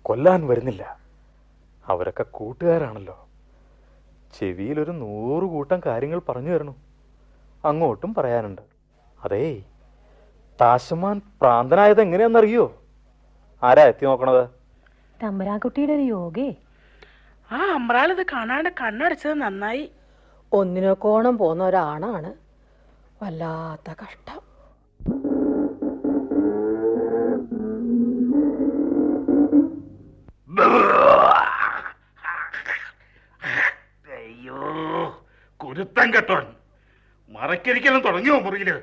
കൊല്ലാൻ വരുന്നില്ല. അവരൊക്കെ കൂട്ടുകാരാണല്ലോ. ചെവിയിലൊരു 100 കൂട്ടം കാര്യങ്ങൾ പറഞ്ഞു തരണു. അങ്ങോട്ടും പറയാനുണ്ട്. അതേ, താശമാൻ പ്രാന്തനായത് എങ്ങനെയാണെന്നറിയോ? ആരാ എത്തി നോക്കണത്? തമ്പരാൻകുട്ടിയുടെ ഒരു യോഗേ. ആ അമ്രാളിത് കാണാണ്ട് കണ്ണടച്ചത് നന്നായി. ഒന്നിനൊക്കോണം പോന്ന ഒരാണാണ്. വല്ലാത്ത കഷ്ടം. അയ്യോ, കുരുത്തം കെട്ടോൻ. മറക്കരിക്കലും തുടങ്ങിയോ മുറിയില്?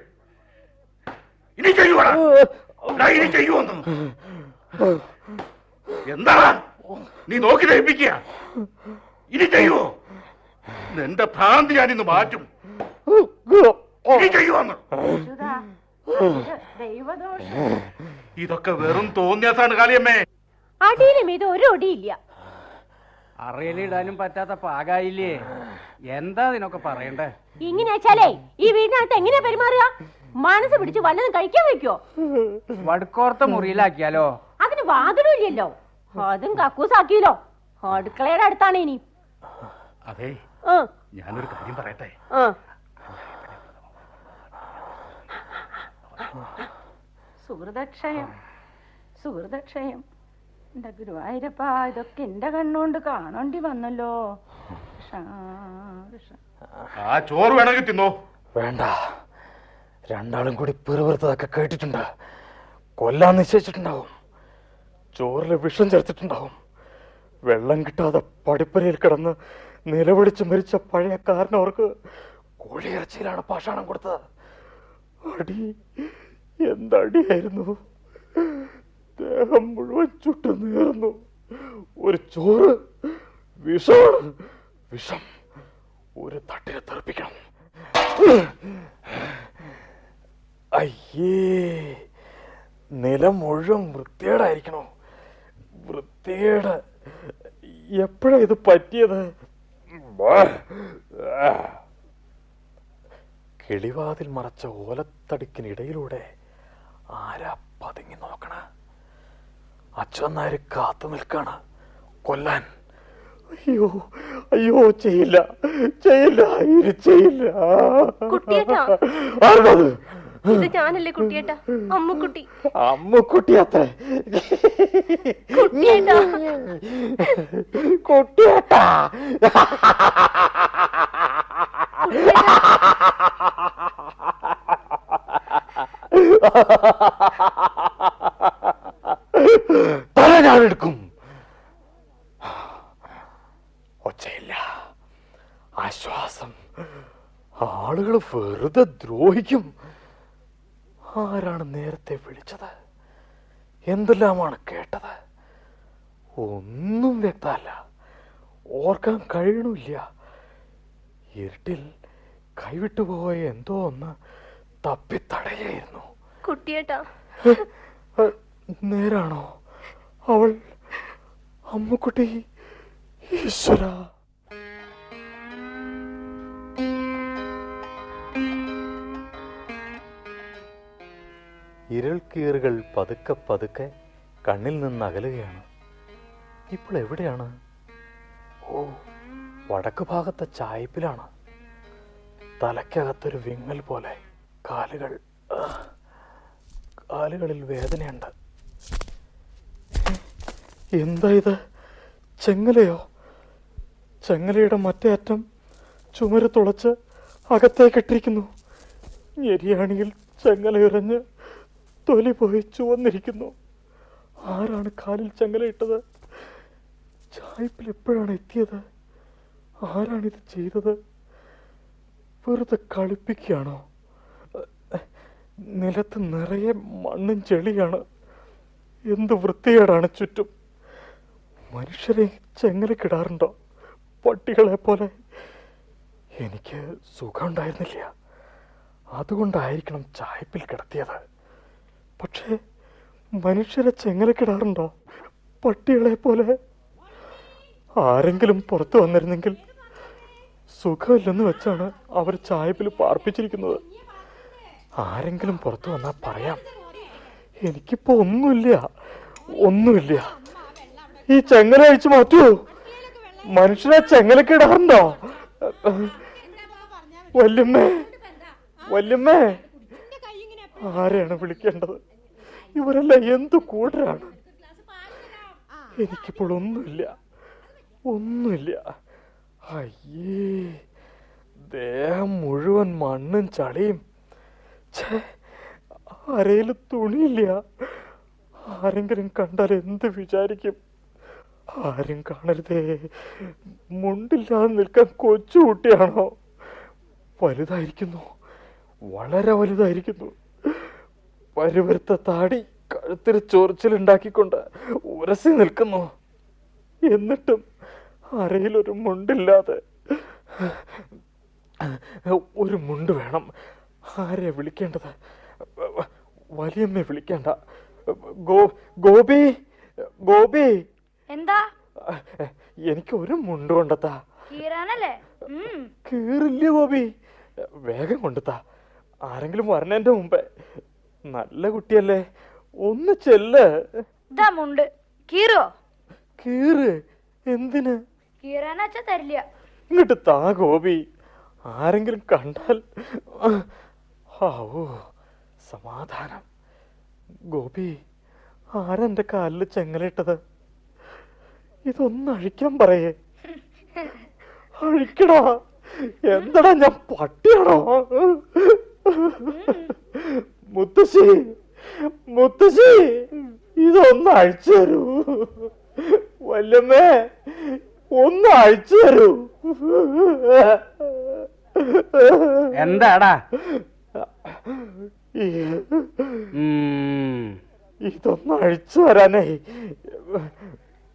ഇനി ചെയ്യുവാടാ, ഇനി ചെയ്യുവോന്ന്. എന്താ നീ നോക്കി ദഹിപ്പിക്കുക? ഇനി ചെയ്യുവോ? നിന്റെ ഭ്രാന്തി ഞാനിന്ന് മാറ്റും. ഇനി ചെയ്യുവോന്ന്. ഇതൊക്കെ വെറും തോന്നിയാസാണ് കാളിയമ്മേ. അടിയിലും ഇത് ഒരു ഒടിയില്ല. അറയിലിടാനും പറ്റാത്ത പാകായില്ലേ? എന്താ ഇതിനൊക്കെ പറയണ്ടേ? ഇങ്ങനെ വെച്ചാലേ ഈ വീടിനകത്ത് എങ്ങനെയാ പെരുമാറുക? മനസ്സ് പിടിച്ച് വല്ലതും കഴിക്കാൻ വെക്കോ? വടുക്കോർത്ത മുറിയിലാക്കിയാലോ? അതിന് വാതിലും ഇല്ലല്ലോ. അതും കക്കൂസാക്കിയല്ലോ. അടുക്കളയുടെ അടുത്താണ് ഇനി. അതെ, ഞാനൊരു കാര്യം പറയട്ടെ. സുഹൃതക്ഷയം, സുഹൃതക്ഷയം എന്റെ ഗുരുവായൂരപ്പ, ഇതൊക്കെ എന്റെ കണ്ണുകൊണ്ട് കാണേണ്ടി വന്നല്ലോ. ആ ചോറ് വേണമെങ്കിൽ തിന്നോ. വേണ്ട, രണ്ടാളും കൂടി പിറുപിറുത്തതൊക്കെ കേട്ടിട്ടുണ്ട്. കൊല്ലാൻ നിശ്ചയിച്ചിട്ടുണ്ടാവും. ചോറിൽ വിഷം ചേർത്തിട്ടുണ്ടാവും. വെള്ളം കിട്ടാതെ പടിപ്പരയിൽ കിടന്ന് നിലവിളിച്ച് മരിച്ച പഴയ കാരനവർക്ക് കോഴിയിറച്ചിയിലാണ് പാഷാണം കൊടുത്തത്. അടി എന്തടിയായിരുന്നു. ദേഹം മുഴുവൻ ചുട്ടു നീർന്നു. ഒരു ചോറ് വിഷമാണ്. വിഷം ഒരു തട്ടിനെ തെറിപ്പിക്കണം. അയ്യേ, നിലം മുഴുവൻ വൃത്തികേടായിരിക്കണോ? വൃത്തികേട്. എപ്പോഴാ ഇത് പറ്റിയത്? കിളിവാതിൽ മറച്ച ഓലത്തടിക്കിനിടയിലൂടെ ആരാ പതുങ്ങി നോക്കണ? അച്ഛനാര് കാത്തു നിൽക്കാണ് കൊല്ലാൻ. അയ്യോ അയ്യോ, ചെയ്യില്ല ചെയ്യില്ല, ഇത് ചെയ്യില്ല. കുട്ടിയേട്ടാ, ആരത്? ഇത് ഞാനല്ലേ കുട്ടിയേട്ടാ, അമ്മുക്കുട്ടി. അമ്മുക്കുട്ടി അത്ര കുട്ടിയേട്ടാ, കുട്ടിയേട്ടാ. തല ഞാൻ എടുക്കും. ഒച്ചയില്ല, ആശ്വാസം. ആളുകൾ വെറുതെ ദ്രോഹിക്കും. ആരാണ് നേരത്തെ വിളിച്ചത്? എന്തെല്ലാമാണ് കേട്ടത്? ഒന്നും വ്യക്തമല്ല, ഓർക്കാൻ കഴിയണില്ല. ഇരുട്ടിൽ കൈവിട്ടുപോയ എന്തോ ഒന്ന് തപ്പിത്തടയായിരുന്നു. കുട്ടിയേട്ടാ, നേരാണോ? അവൾ അമ്മുക്കുട്ടി. ഈശ്വര. ഇരുൾക്കീറുകൾ പതുക്കെ പതുക്കെ കണ്ണിൽ നിന്ന് അകലുകയാണ്. ഇപ്പോൾ എവിടെയാണ്? ഓ, വടക്ക് ഭാഗത്തെ ചായ്പിലാണ്. തലയ്ക്കകത്തൊരു വിങ്ങൽ പോലെ. കാലുകളിൽ വേദനയുണ്ട്. എന്താ ഇത്? ചെങ്ങലയോ? ചെങ്ങലയുടെ മറ്റേ അറ്റം ചുമര് തുളച്ച് അകത്തേക്കിട്ടിരിക്കുന്നു. ഞെരിയാണിയിൽ ചെങ്ങലയുരഞ്ഞ് തൊലി പോയി ചുവന്നിരിക്കുന്നു. ആരാണ് കാലിൽ ചെങ്ങലയിട്ടത്? ചായ്പിൽ എപ്പോഴാണ് എത്തിയത്? ആരാണിത് ചെയ്തത്? വെറുതെ കളിപ്പിക്കുകയാണോ? നിലത്ത് നിറയെ മണ്ണും ചെളിയാണ്. എന്ത് വൃത്തികേടാണ് ചുറ്റും. മനുഷ്യരെ ചെങ്ങലക്കിടാറുണ്ടോ പട്ടികളെ പോലെ? എനിക്ക് സുഖമുണ്ടായിരുന്നില്ല, അതുകൊണ്ടായിരിക്കണം ചായ്പിൽ കിടത്തിയത്. പക്ഷേ മനുഷ്യരെ ചെങ്ങലക്കിടാറുണ്ടോ പട്ടികളെ പോലെ? ആരെങ്കിലും പുറത്തു വന്നിരുന്നെങ്കിൽ. സുഖമില്ലെന്ന് വെച്ചാണ് അവർ ചായ്പിൽ പാർപ്പിച്ചിരിക്കുന്നത്. ആരെങ്കിലും പുറത്തു വന്നാൽ പറയാം. എനിക്കിപ്പോ ഒന്നുമില്ല. ഈ ചെങ്ങല അഴിച്ചു മാറ്റൂ. മനുഷ്യനെ ചെങ്ങലക്കിടാറുണ്ടോ? വല്യമ്മേ, ആരെയാണ് വിളിക്കേണ്ടത്? ഇവരെല്ലാം എന്തു കൂട്ടരാണ്. എനിക്കിപ്പോൾ ഒന്നുമില്ല. അയ്യേ, ദേഹം മുഴുവൻ മണ്ണും ചളിയും. അരയിൽ തുണിയില്ല. ആരെങ്കിലും കണ്ടാൽ എന്ത് വിചാരിക്കും? ആരും കാണരുതേ. മുണ്ടില്ലാതെ നിൽക്കാൻ കൊച്ചുകുട്ടിയാണോ? വലുതായിരിക്കുന്നു, വളരെ വലുതായിരിക്കുന്നു. പരുവരുത്ത താടി കഴുത്തിൽ ചൊറിച്ചിലുണ്ടാക്കിക്കൊണ്ട് ഉരസി നിൽക്കുന്നു. എന്നിട്ടും അരയിലൊരു മുണ്ടില്ലാതെ. ഒരു മുണ്ട് വേണം. ആരെയാ വിളിക്കേണ്ടത്? വലിയമ്മയെ വിളിക്കേണ്ട. ഗോപി, എന്താ? എനിക്ക് ഒരു മുണ്ട് കൊണ്ടെത്താ. കീറാനല്ലേ? കീറില്ല ഗോപി, വേഗം കൊണ്ടെത്താ. ആരെങ്കിലും വരണേന്റെ മുമ്പേ. നല്ല കുട്ടിയല്ലേ, ഒന്ന് ചെല്ല്. ഇതാ മുണ്ട്. കീറോ? കീറ്. എന്തിന്? കീറാനച്ച തരില്ല. ഇങ്ങോട്ട് താ ഗോപി. ആരെങ്കിലും കണ്ടാൽ. സമാധാനം. ഗോപി, ആരെന്റെ കാലിൽ ചെങ്ങലിട്ടത്? ഇതൊന്ന് അഴിക്കാൻ പറയേ. അഴിക്കടാ. എന്താടാ, ഞാൻ പട്ടിയാണോ? മുത്തശ്ശി, ഇതൊന്ന് അഴിച്ചു തരൂ. വല്യമ്മേ, ഒന്ന് അഴിച്ചു തരൂ. എന്താടാ? ഇതൊന്ന് അഴിച്ചു തരാനേ.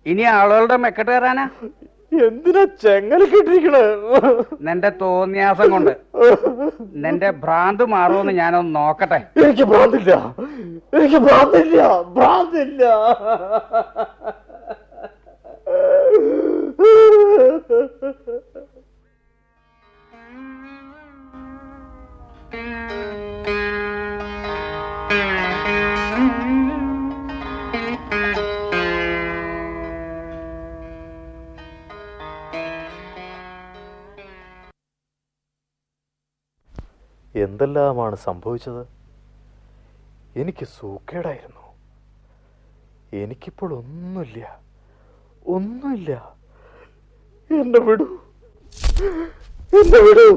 ഇനി ആളുകളുടെ മെക്കെട്ട് കയറാനാ? എന്തിനാ ചെങ്ങല കിട്ടിരിക്കണേ? നിന്റെ തോന്നിയാസം കൊണ്ട് നിന്റെ ഭ്രാന്ത് മാറുമെന്ന് ഞാനൊന്ന് നോക്കട്ടെ. എനിക്ക് ഭ്രാന്തില്ല, എനിക്ക് ഭ്രാന്തില്ല, ഭ്രാന്തില്ല. എന്തെല്ലാമാണ് സംഭവിച്ചത്? എനിക്ക് സൂക്കേടായിരുന്നു. എനിക്കിപ്പോൾ ഒന്നുമില്ല, ഒന്നുമില്ല. എന്നെ വിടൂ, എന്നെ വിടൂ.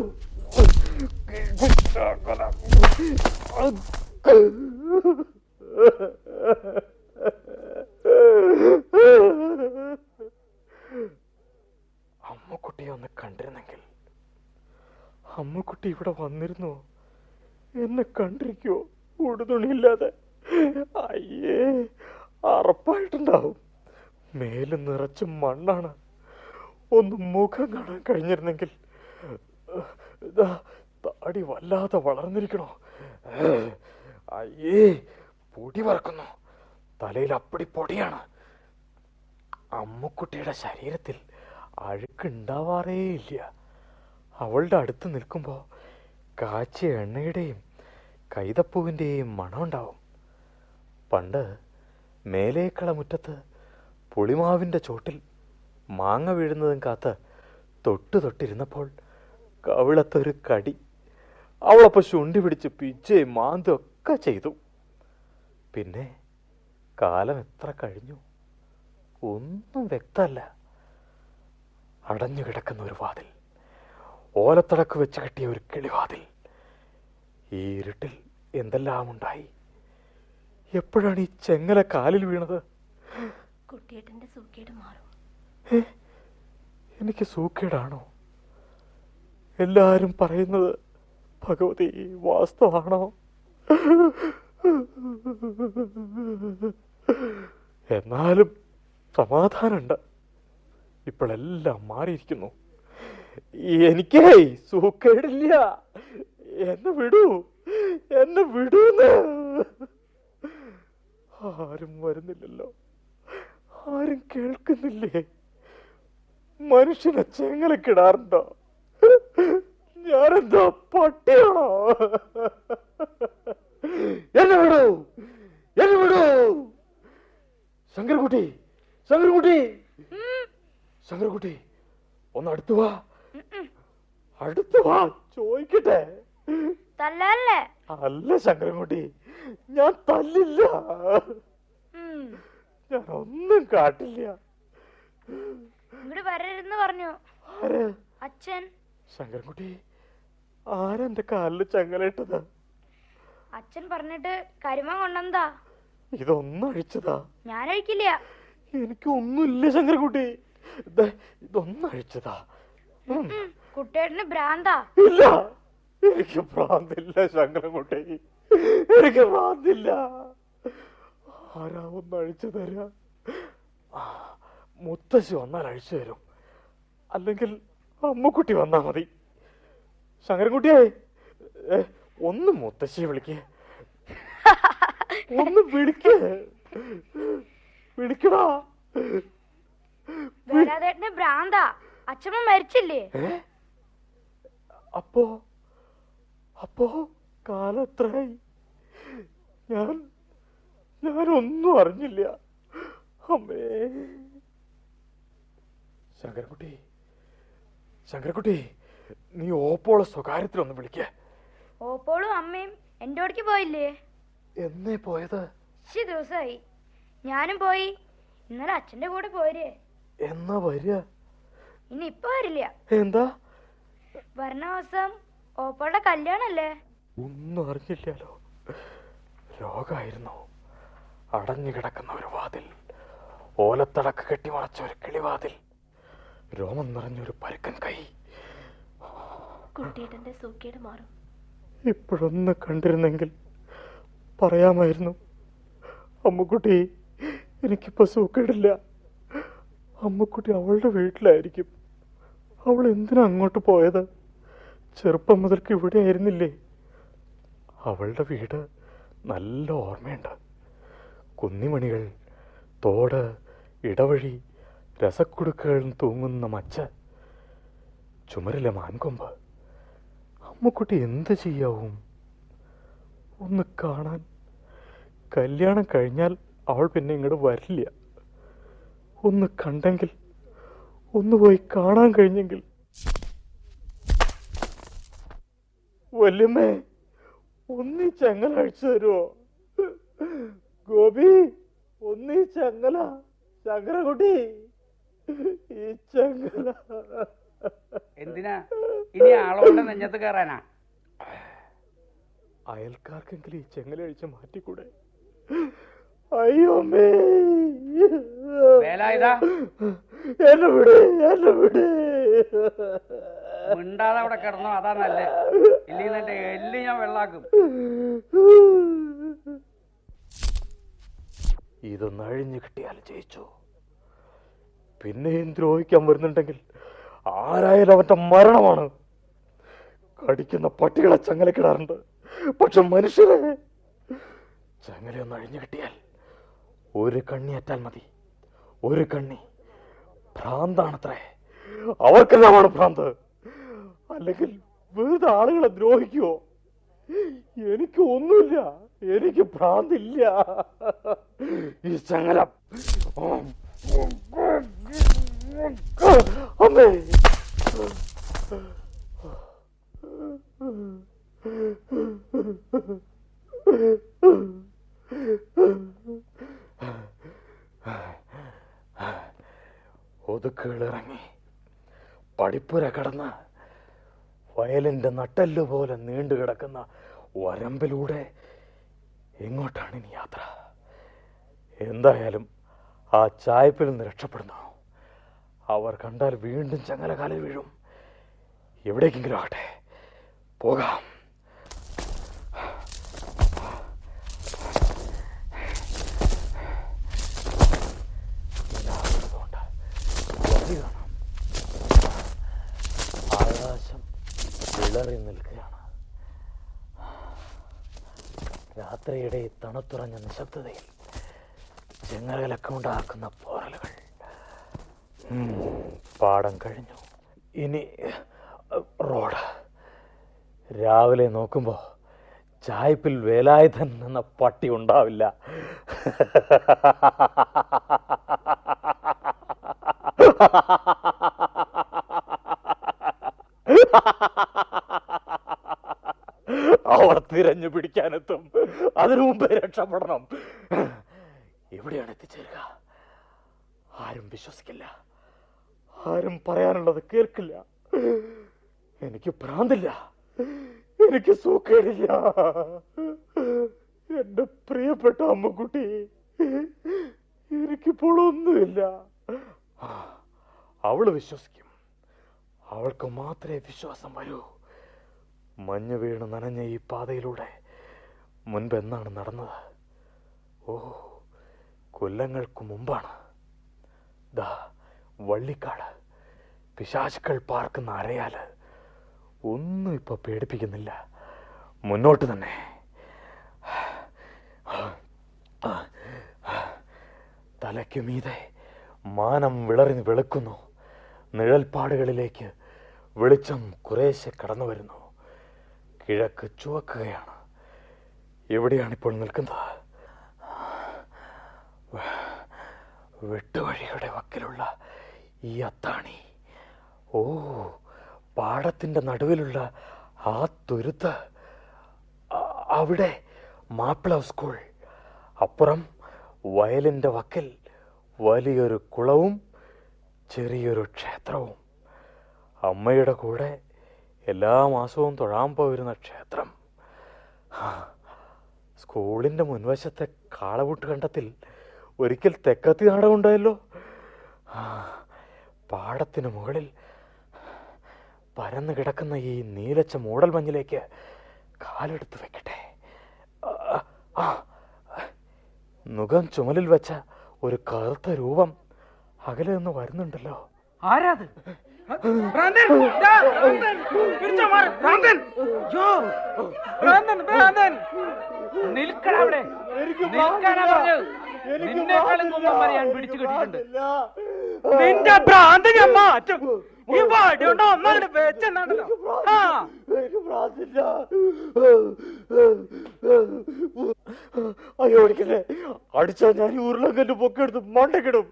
അമ്മുക്കുട്ടിയെ ഒന്ന് കണ്ടിരുന്നെങ്കിൽ. അമ്മുക്കുട്ടി ഇവിടെ വന്നിരുന്നോ? എന്നെ കണ്ടിരിക്കോ ഉടുതുണിയില്ലാതെ? അയ്യേ, അറപ്പായിട്ടുണ്ടാവും. മേല് നിറച്ച് മണ്ണാണ്. ഒന്ന് മുഖം കാണാൻ കഴിഞ്ഞിരുന്നെങ്കിൽ. താടി വല്ലാതെ വളർന്നിരിക്കണോ? അയ്യേ, പൊടി പറക്കുന്നു. തലയിൽ അപ്പടി പൊടിയാണ്. അമ്മുക്കുട്ടിയുടെ ശരീരത്തിൽ അഴുക്കുണ്ടാവാറേയില്ല. അവളുടെ അടുത്ത് നിൽക്കുമ്പോൾ കാച്ചിയ എണ്ണയുടെയും കൈതപ്പൂവിൻ്റെയും മണമുണ്ടാവും. പണ്ട് മേലേക്കള മുറ്റത്ത് പുളിമാവിൻ്റെ ചോട്ടിൽ മാങ്ങ വീഴുന്നതും കാത്ത് തൊട്ടിരുന്നപ്പോൾ കവിളത്തൊരു കടി. അവളപ്പോൾ ശുണ്ടി പിടിച്ച് പിച്ചയും മാന്തൊക്കെ ചെയ്തു. പിന്നെ കാലം എത്ര കഴിഞ്ഞു ഒന്നും വ്യക്തമല്ല. അടഞ്ഞു കിടക്കുന്ന ഒരു വാതിൽ, ഓലത്തടക്ക് വെച്ച് കെട്ടിയ ഒരു കിളിവാതിൽ. ഈ ഇരുട്ടിൽ എന്തെല്ലാം ഉണ്ടായി. എപ്പോഴാണ് ഈ ചെങ്ങല കാലിൽ വീണത്? കുട്ടിയേട്ടന്റെ സൂക്കേട് മാറും. എനിക്ക് സൂക്കേടാണോ? എല്ലാരും പറയുന്നത് ഭഗവതി വാസ്തവാണോ? എന്നാലും സമാധാനമുണ്ട്. ഇപ്പോഴെല്ലാം മാറിയിരിക്കുന്നു. എനിക്കേ സൂക്കേടില്ല. എന്നെ വിടൂ, എന്നെ വിടൂന്ന്. ആരും വരുന്നില്ലല്ലോ, ആരും കേൾക്കുന്നില്ലേ? മനുഷ്യനെ ചെങ്ങലക്കിടാറുണ്ടോ? ഞാനെന്താ പട്ടിയാണോ? എന്നെ വിടൂ, എന്നെ വിടൂ. ശങ്കരകുട്ടി, ശങ്കരകുട്ടി, ശങ്കരകുട്ടി, ഒന്ന് അടുത്തു വാ, അടുത്തു വാ, ചോദിക്കട്ടെ. തല്ലല്ലേ? അല്ല ശങ്കരൻകുട്ടി, ഞാൻ തല്ലില്ല, ഞാൻ ഒന്നും കാട്ടില്ല. ഇങ്ങോട്ട് വരരുതെന്ന് പറഞ്ഞു അച്ഛൻ. ശങ്കരൻകുട്ടി, ആരെന്റെ കാലില് ചങ്ങലയിട്ടത്? അച്ഛൻ പറഞ്ഞിട്ട് കരിമ കൊണ്ടെന്താ? ഇതൊന്നും അഴിച്ചതാ? ഞാൻ അഴിക്കില്ല. എനിക്കൊന്നുമില്ല ശങ്കരൻകുട്ടി, ഇതൊന്നും അഴിച്ചതാ. കുട്ടിയേട്ടന് ഭ്രാന്താ? ഇല്ല, എനിക്ക് ഭ്രാന്തില്ല ശങ്കരൻകുട്ടി, എനിക്ക് ഭ്രാന്തില്ല. ആരാ ഒന്ന് അഴിച്ചു തരാ? മുത്തശ്ശി വന്നാൽ അഴിച്ചു തരും, അല്ലെങ്കിൽ അമ്മുക്കുട്ടി വന്നാ മതി. ശങ്കരൻകുട്ടിയെ, ഒന്ന് മുത്തശ്ശിയെ വിളിക്കേ, ഒന്ന് വിളിക്കേ, വിളിക്കടാ. വേലാതേട്ടന് ഭ്രാന്താ. അച്ഛമ്മ മരിച്ചില്ലേ? അപ്പോ കാലത്രയായി? ഞാനൊന്നും അറിഞ്ഞില്ല. അമ്മേ. ശങ്കരൻകുട്ടി, ശങ്കരൻകുട്ടി, നീ ഓപ്പോളെ സ്വകാര്യത്തിലൊന്ന് വിളിക്കേ. ഓപ്പോളും അമ്മയും എന്റെ ഓടിക്ക് പോയില്ലേ? എന്നേ പോയത്? ദിവസമായി. ഞാനും പോയി. ഇന്നലെ അച്ഛന്റെ കൂടെ പോരേ. എന്നാ വരിക? ഇനി ഇപ്പൊ വരില്ല. എന്താ? വരണ ദിവസം ഓപ്പോളുടെ കല്യാണല്ലേ? ഒന്നും അറിഞ്ഞില്ലല്ലോ. രോഗമായിരുന്നു. അടഞ്ഞു കിടക്കുന്ന ഒരു വാതിൽ, ഓലത്തടക്ക് കെട്ടിമറച്ച ഒരു കിളിവാതിൽ, രോമം നിറഞ്ഞൊരു പരുക്കൻ കൈ. കുട്ടിയേട്ടന്റെ സൂക്കേട് മാറും. ഇപ്പോഴൊന്ന് കണ്ടിരുന്നെങ്കിൽ പറയാമായിരുന്നു. അമ്മുക്കുട്ടി, എനിക്കിപ്പോ സൂക്കേടില്ല, അമ്മക്കുട്ടി അവളുടെ വീട്ടിലായിരിക്കും. അവൾ എന്തിനാ അങ്ങോട്ട് പോയത്? ചെറുപ്പം മുതൽക്ക് ഇവിടെ ആയിരുന്നില്ലേ? അവളുടെ വീട് നല്ല ഓർമ്മയുണ്ട്. കുന്നിമണികൾ, തോട്, ഇടവഴി, രസക്കുടുക്കുകൾ തൂങ്ങുന്ന മച്ച, ചുമരിലെ മാൻകൊമ്പ്. അമ്മക്കുട്ടി എന്ത് ചെയ്യാവും? ഒന്ന് കാണാൻ. കല്യാണം കഴിഞ്ഞാൽ അവൾ പിന്നെ ഇങ്ങോട്ട് വരില്ല. ഒന്ന് കണ്ടെങ്കിൽ, ഒന്ന് പോയി കാണാൻ കഴിഞ്ഞെങ്കിൽ. വല്യമ്മേ, ഒന്നീ ചങ്ങല അഴിച്ചു തരുമോ? ഗോപി, ഒന്നീ ചങ്ങല. ചങ്ങലക്കുട്ടി, ഈ ചങ്ങല. എന്തിനാ ഇനി ആളോടെ നെഞ്ഞത്ത് കയറാനാ? അയൽക്കാർക്കെങ്കിലും ഈ ചെങ്ങല അഴിച്ച് മാറ്റിക്കൂടെ? അയ്യോ അമ്മേ, വേലായുധാ, എന്നെ വിട്, എന്നെ വിട്. മിണ്ടാതെ അവിടെ കിടന്നോ, അതാ നല്ലേ. ഇല്ലെങ്കിൽ എന്റെ എല്ല് ഞാൻ വെള്ളാക്കും. ഇതൊന്ന് അഴിഞ്ഞു കിട്ടിയാൽ ജയിച്ചു. പിന്നെയും ദ്രോഹിക്കാൻ വരുന്നുണ്ടെങ്കിൽ ആരായാലും അവന്റെ മരണമാണ്. കടിക്കുന്ന പട്ടികളെ ചങ്ങലക്കിടാറുണ്ട്, പക്ഷെ മനുഷ്യരെ ചങ്ങലയൊന്ന് അഴിഞ്ഞു കിട്ടിയാൽ ഒരു കണ്ണിയേറ്റാൽ മതി. ഒരു കണ്ണി. ഭ്രാന്താണത്രേ. അവർക്കെല്ലാമാണ് ഭ്രാന്ത്. അല്ലെങ്കിൽ വെറുതെ ആളുകളെ ദ്രോഹിക്കുവോ? എനിക്ക് ഒന്നുമില്ല, എനിക്ക് ഭ്രാന്തില്ല. ഈ ചങ്ങല അമ്മേ. ഒതുക്കുകളിറങ്ങി പടിപ്പുര കടന്ന് വയലിന്റെ നട്ടെല്ലുപോലെ നീണ്ടുകിടക്കുന്ന വരമ്പിലൂടെ എങ്ങോട്ടാണ് ഇനി യാത്ര? എന്തായാലും ആ ചായപ്പിൽ നിന്ന് രക്ഷപ്പെടുന്നു. അവർ കണ്ടാൽ വീണ്ടും ചങ്ങലകാലിൽ വീഴും. എവിടേക്കെങ്കിലും ആകട്ടെ, പോകാം. ആകാശം വിളറി നിൽക്കുകയാണ്. രാത്രിയുടെ തണുത്തുറഞ്ഞ നിശബ്ദതയിൽ ചെങ്ങലകളൊക്കെ ഉണ്ടാക്കുന്ന പോറലുകൾ. പാടം കഴിഞ്ഞു. ഇനി റോഡ്. രാവിലെ നോക്കുമ്പോ ചായപ്പിൽ വേലായുധൻ എന്ന പട്ടി ഉണ്ടാവില്ല. അവർ തിരഞ്ഞു പിടിക്കാനെത്തും. അതിനു മുമ്പേ രക്ഷപ്പെടണം. എവിടെയാണ് എത്തിച്ചേരുക? ആരും വിശ്വസിക്കില്ല, ആരും പറയാനുള്ളത് കേൾക്കില്ല. എനിക്ക് ഭ്രാന്തില്ല, എനിക്ക് സൂക്കേടില്ല. എന്റെ പ്രിയപ്പെട്ട അമ്മക്കുട്ടി, എനിക്കിപ്പോൾ ഒന്നുമില്ല. അവള് വിശ്വസിക്കും. അവൾക്ക് മാത്രമേ വിശ്വാസം വരൂ. മഞ്ഞ് വീണ് നനഞ്ഞ ഈ പാതയിലൂടെ മുൻപെന്നാണ് നടന്നത്? ഓ, കൊല്ലങ്ങൾക്ക് മുമ്പാണ്. ദാ വള്ളിക്കാട്, പിശാചുക്കൾ പാർക്കുന്ന അരയാല്. ഒന്നും ഇപ്പൊ പേടിപ്പിക്കുന്നില്ല. മുന്നോട്ട് തന്നെ. തലയ്ക്കു മീതെ മാനം വിളറി വെളുക്കുന്നു. നിഴൽപ്പാടുകളിലേക്ക് വെളിച്ചം കുറേശ്ശെ കടന്നു വരുന്നു. കിഴക്ക് ചുവക്കുകയാണ്. എവിടെയാണിപ്പോൾ നിൽക്കുന്നത്? വെട്ടുവഴിയുടെ വക്കിലുള്ള ഈ അത്താണി. ഓ, പാടത്തിന്റെ നടുവിലുള്ള ആ തുരുത്ത്. അവിടെ മാപ്പിള സ്കൂൾ. അപ്പുറം വയലിന്റെ വക്കിൽ വലിയൊരു കുളവും ചെറിയൊരു ക്ഷേത്രവും. അമ്മയുടെ കൂടെ എല്ലാ മാസവും തൊഴാൻ പോയിരുന്ന ക്ഷേത്രം. സ്കൂളിന്റെ മുൻവശത്തെ കാളവൂട്ട് കണ്ടത്തിൽ ഒരിക്കൽ തെക്കത്തി നാടകം ഉണ്ടായല്ലോ. പാടത്തിന് മുകളിൽ പരന്നു കിടക്കുന്ന ഈ നീലച്ച മൂടൽ മഞ്ഞിലേക്ക് കാലെടുത്ത് വെക്കട്ടെ. മുഖം ചുമലിൽ വെച്ച ഒരു കറുത്ത രൂപം അകലെ നിന്ന് വരുന്നുണ്ടല്ലോ. ആരാത്? ഭ്രാന്തൻ! ദാ, ഭ്രാന്തൻ! പിടിച്ചോ, മാറ്! ഭ്രാന്തൻ! യ്യോ! ഭ്രാന്തൻ, ഭ്രാന്തൻ! നിൽക്കടാ അവിടെ! നിൽക്കാനാ പറഞ്ഞത്. നിന്നെക്കാളും മുമ്പ് പറയാൻ പിടിച്ചു കിട്ടിയിട്ടുണ്ട്. നിന്റെ ഭ്രാന്തൻ ഞാൻ മാറ്റും. ഈ വടി കൊണ്ട് ഒന്നങ്ങോട്ട് വെച്ചെന്നാണല്ലോ. അയ്യോ ഓടിക്കല്ലേ, അടിച്ചാ ഞാൻ ഈ ഉരുളക്കല്ല് പൊക്കെടുത്ത് മണ്ടക്കിടും.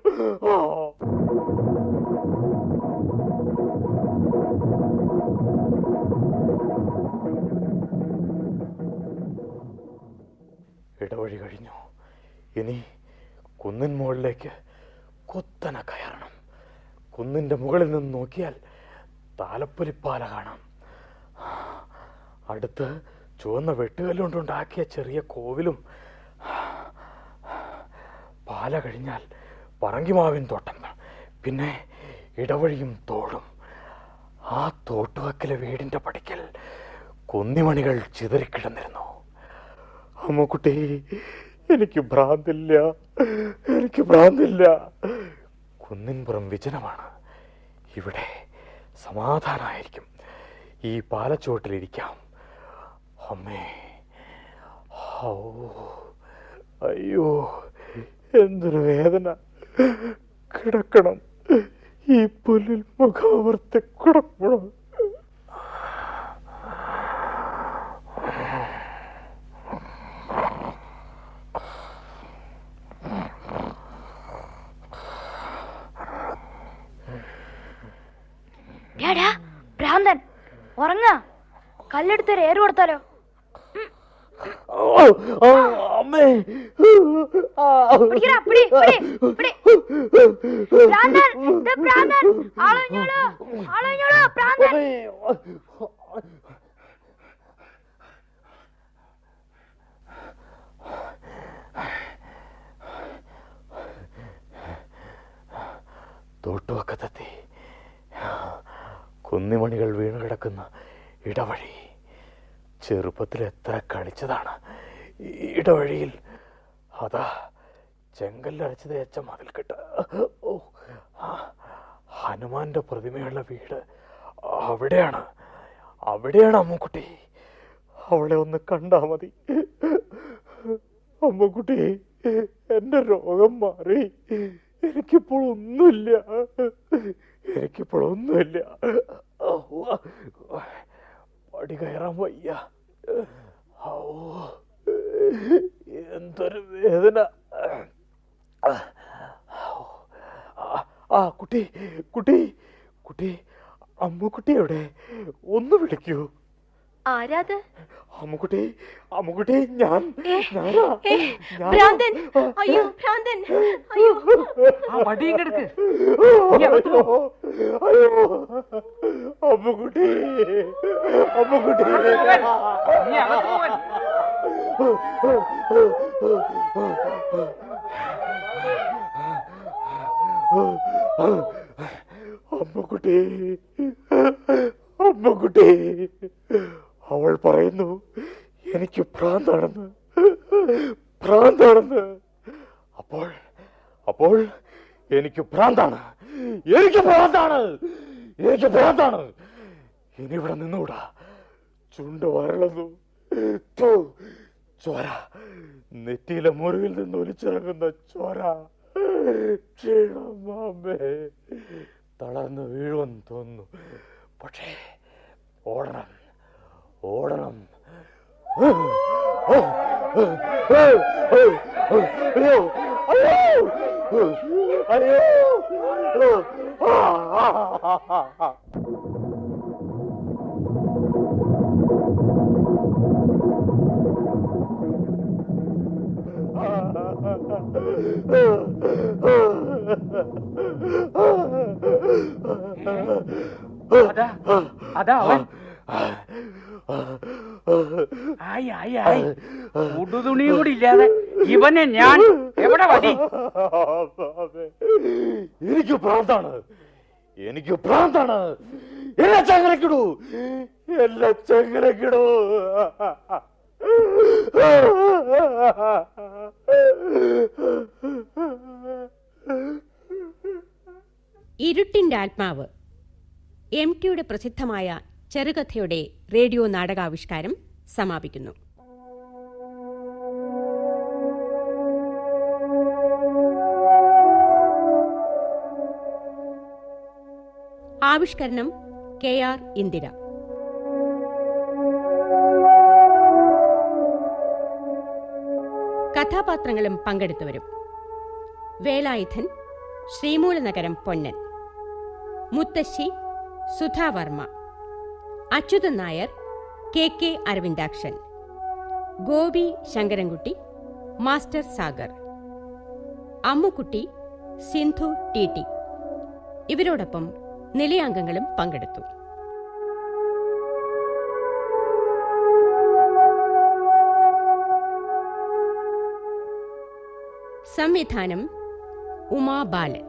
ഇടവഴി കഴിഞ്ഞു. ഇനി കുന്നിൻ മുകളിലേക്ക് കുത്തനെ കയറണം. കുന്നിന്റെ മുകളിൽ നിന്ന് നോക്കിയാൽ താലപ്പൊലിപ്പാല കാണാം. അടുത്ത് ചുവന്ന വെട്ടുകല്ലുകൊണ്ടുണ്ടാക്കിയ ചെറിയ കോവിലും. പാല കഴിഞ്ഞാൽ പറങ്കിമാവിൻ തോട്ടം, പിന്നെ ഇടവഴിയും തോടും. ആ തോട്ടുവക്കിലെ വീടിന്റെ പടിക്കൽ കുന്നിമണികൾ ചിതറിക്കിടന്നിരുന്നു. അമ്മുക്കുട്ടി, എനിക്ക് ഭ്രാന്തില്ല, എനിക്ക് ഭ്രാന്തില്ല. കുന്നിൻപുറം വിജനമാണ്. ഇവിടെ സമാധാനമായിരിക്കും. ഈ പാലച്ചുവട്ടിലിരിക്കാം. അമ്മേ, ഓ, അയ്യോ, എന്തൊരു വേദന. കിടക്കണം, ഈ പുല്ലിൽ മുഖാവർത്തി കിടക്കണം. ഭ്രാന്തൻ ഉറങ്ങ. കല്ലെടുത്തൊരു ഏറ് കൊടുത്താലോ? അമ്മേ, തോട്ടുവക്കത്തെത്തി. കുന്നിമണികൾ വീണ് കിടക്കുന്ന ഇടവഴി. ചെറുപ്പത്തിൽ എത്ര കളിച്ചതാണ് ഇടവഴിയിൽ. അതാ ചെങ്കല്ലരച്ച് തേച്ച മതിൽക്കെട്ട്. ഓ, ഹനുമാന്റെ പ്രതിമയുള്ള വീട് അവിടെയാണ്. അവിടെയാണ് അമ്മുക്കുട്ടി. അവളെ ഒന്ന് കണ്ടാ മതി. അമ്മുക്കുട്ടി, എന്റെ രോഗം മാറി. എനിക്കിപ്പോൾ ഒന്നുമില്ല, എനിക്കിപ്പോഴൊന്നുമില്ല. പടി കയറാൻ വയ്യ. എന്തൊരു വേദന. കുട്ടി, കുട്ടി, കുട്ടി, അമ്മുക്കുട്ടി എവിടെ? ഒന്ന് വിളിക്കൂ. ആരാത്? അമ്മുക്കുട്ടി, അമ്മുക്കുട്ടി, ഞാൻ ഭ്രാന്തൻ. അയ്യോ ഭ്രാന്തൻ, അയ്യോ. ആ വടിയും കിടക്ക്. അയ്യോ അമ്മുക്കുട്ടി, അമ്മുക്കുട്ടി. നീ അകത്ത് പോവാൻ. അമ്മുക്കുട്ടി, അമ്മുക്കുട്ടി. അവൾ പറയുന്നു എനിക്ക് ഭ്രാന്താണെന്ന്, ഭ്രാന്താണെന്ന്. അപ്പോൾ അപ്പോൾ എനിക്ക് ഭ്രാന്താണ്, എനിക്ക് ഭ്രാന്താണ്, എനിക്ക് ഭ്രാന്താണ്. ഇനി ഇവിടെ നിന്നുകൂടാ. ചുണ്ട് വരളുന്നു. ചോര, നെറ്റിയിലെ മുറിവിൽ നിന്ന് ഒലിച്ചിറങ്ങുന്ന ചോര. ക്ഷീണമാമേ, തളർന്ന് വീഴുമെന്ന് തോന്നുന്നു. പക്ഷേ ഓടണം, ഓടണം. അയ്യോ, അയ്യോ, അയ്യോ. അതാ അവൻ. ആയി ആയി ആയി. ഉടുതുണിയും കൂടി ഇല്ലാതെ ഇവനെ ഞാൻ എവിടെ വടി? എനിക്ക് ഭ്രാന്താണ്, എനിക്ക് ഭ്രാന്താണ്. എന്നെ ചങ്ങലക്കിടൂ, എന്നെ ചങ്ങലക്കിടൂ. ഇരുട്ടിന്റെ ആത്മാവ് MTയുടെ പ്രസിദ്ധമായ ചെറുകഥയുടെ റേഡിയോ നാടകാവിഷ്കാരം സമാപിക്കുന്നു. ആവിഷ്കരണം KR ഇന്ദിര. കഥാപാത്രങ്ങളും പങ്കെടുത്തവരും: വേലായുധൻ ശ്രീമൂലനഗരം പൊന്നൻ, മുത്തശ്ശി Sudhavarma, Achuthan Nair KK Aravindakshan, Gopi Sankarankutty master Sagar, Ammukutty Sindhu TT. ഇവരോടൊപ്പം നിലയാംഗങ്ങളും പങ്കെടുത്തു. സംവിധാനം ഉമാ ബാലൻ.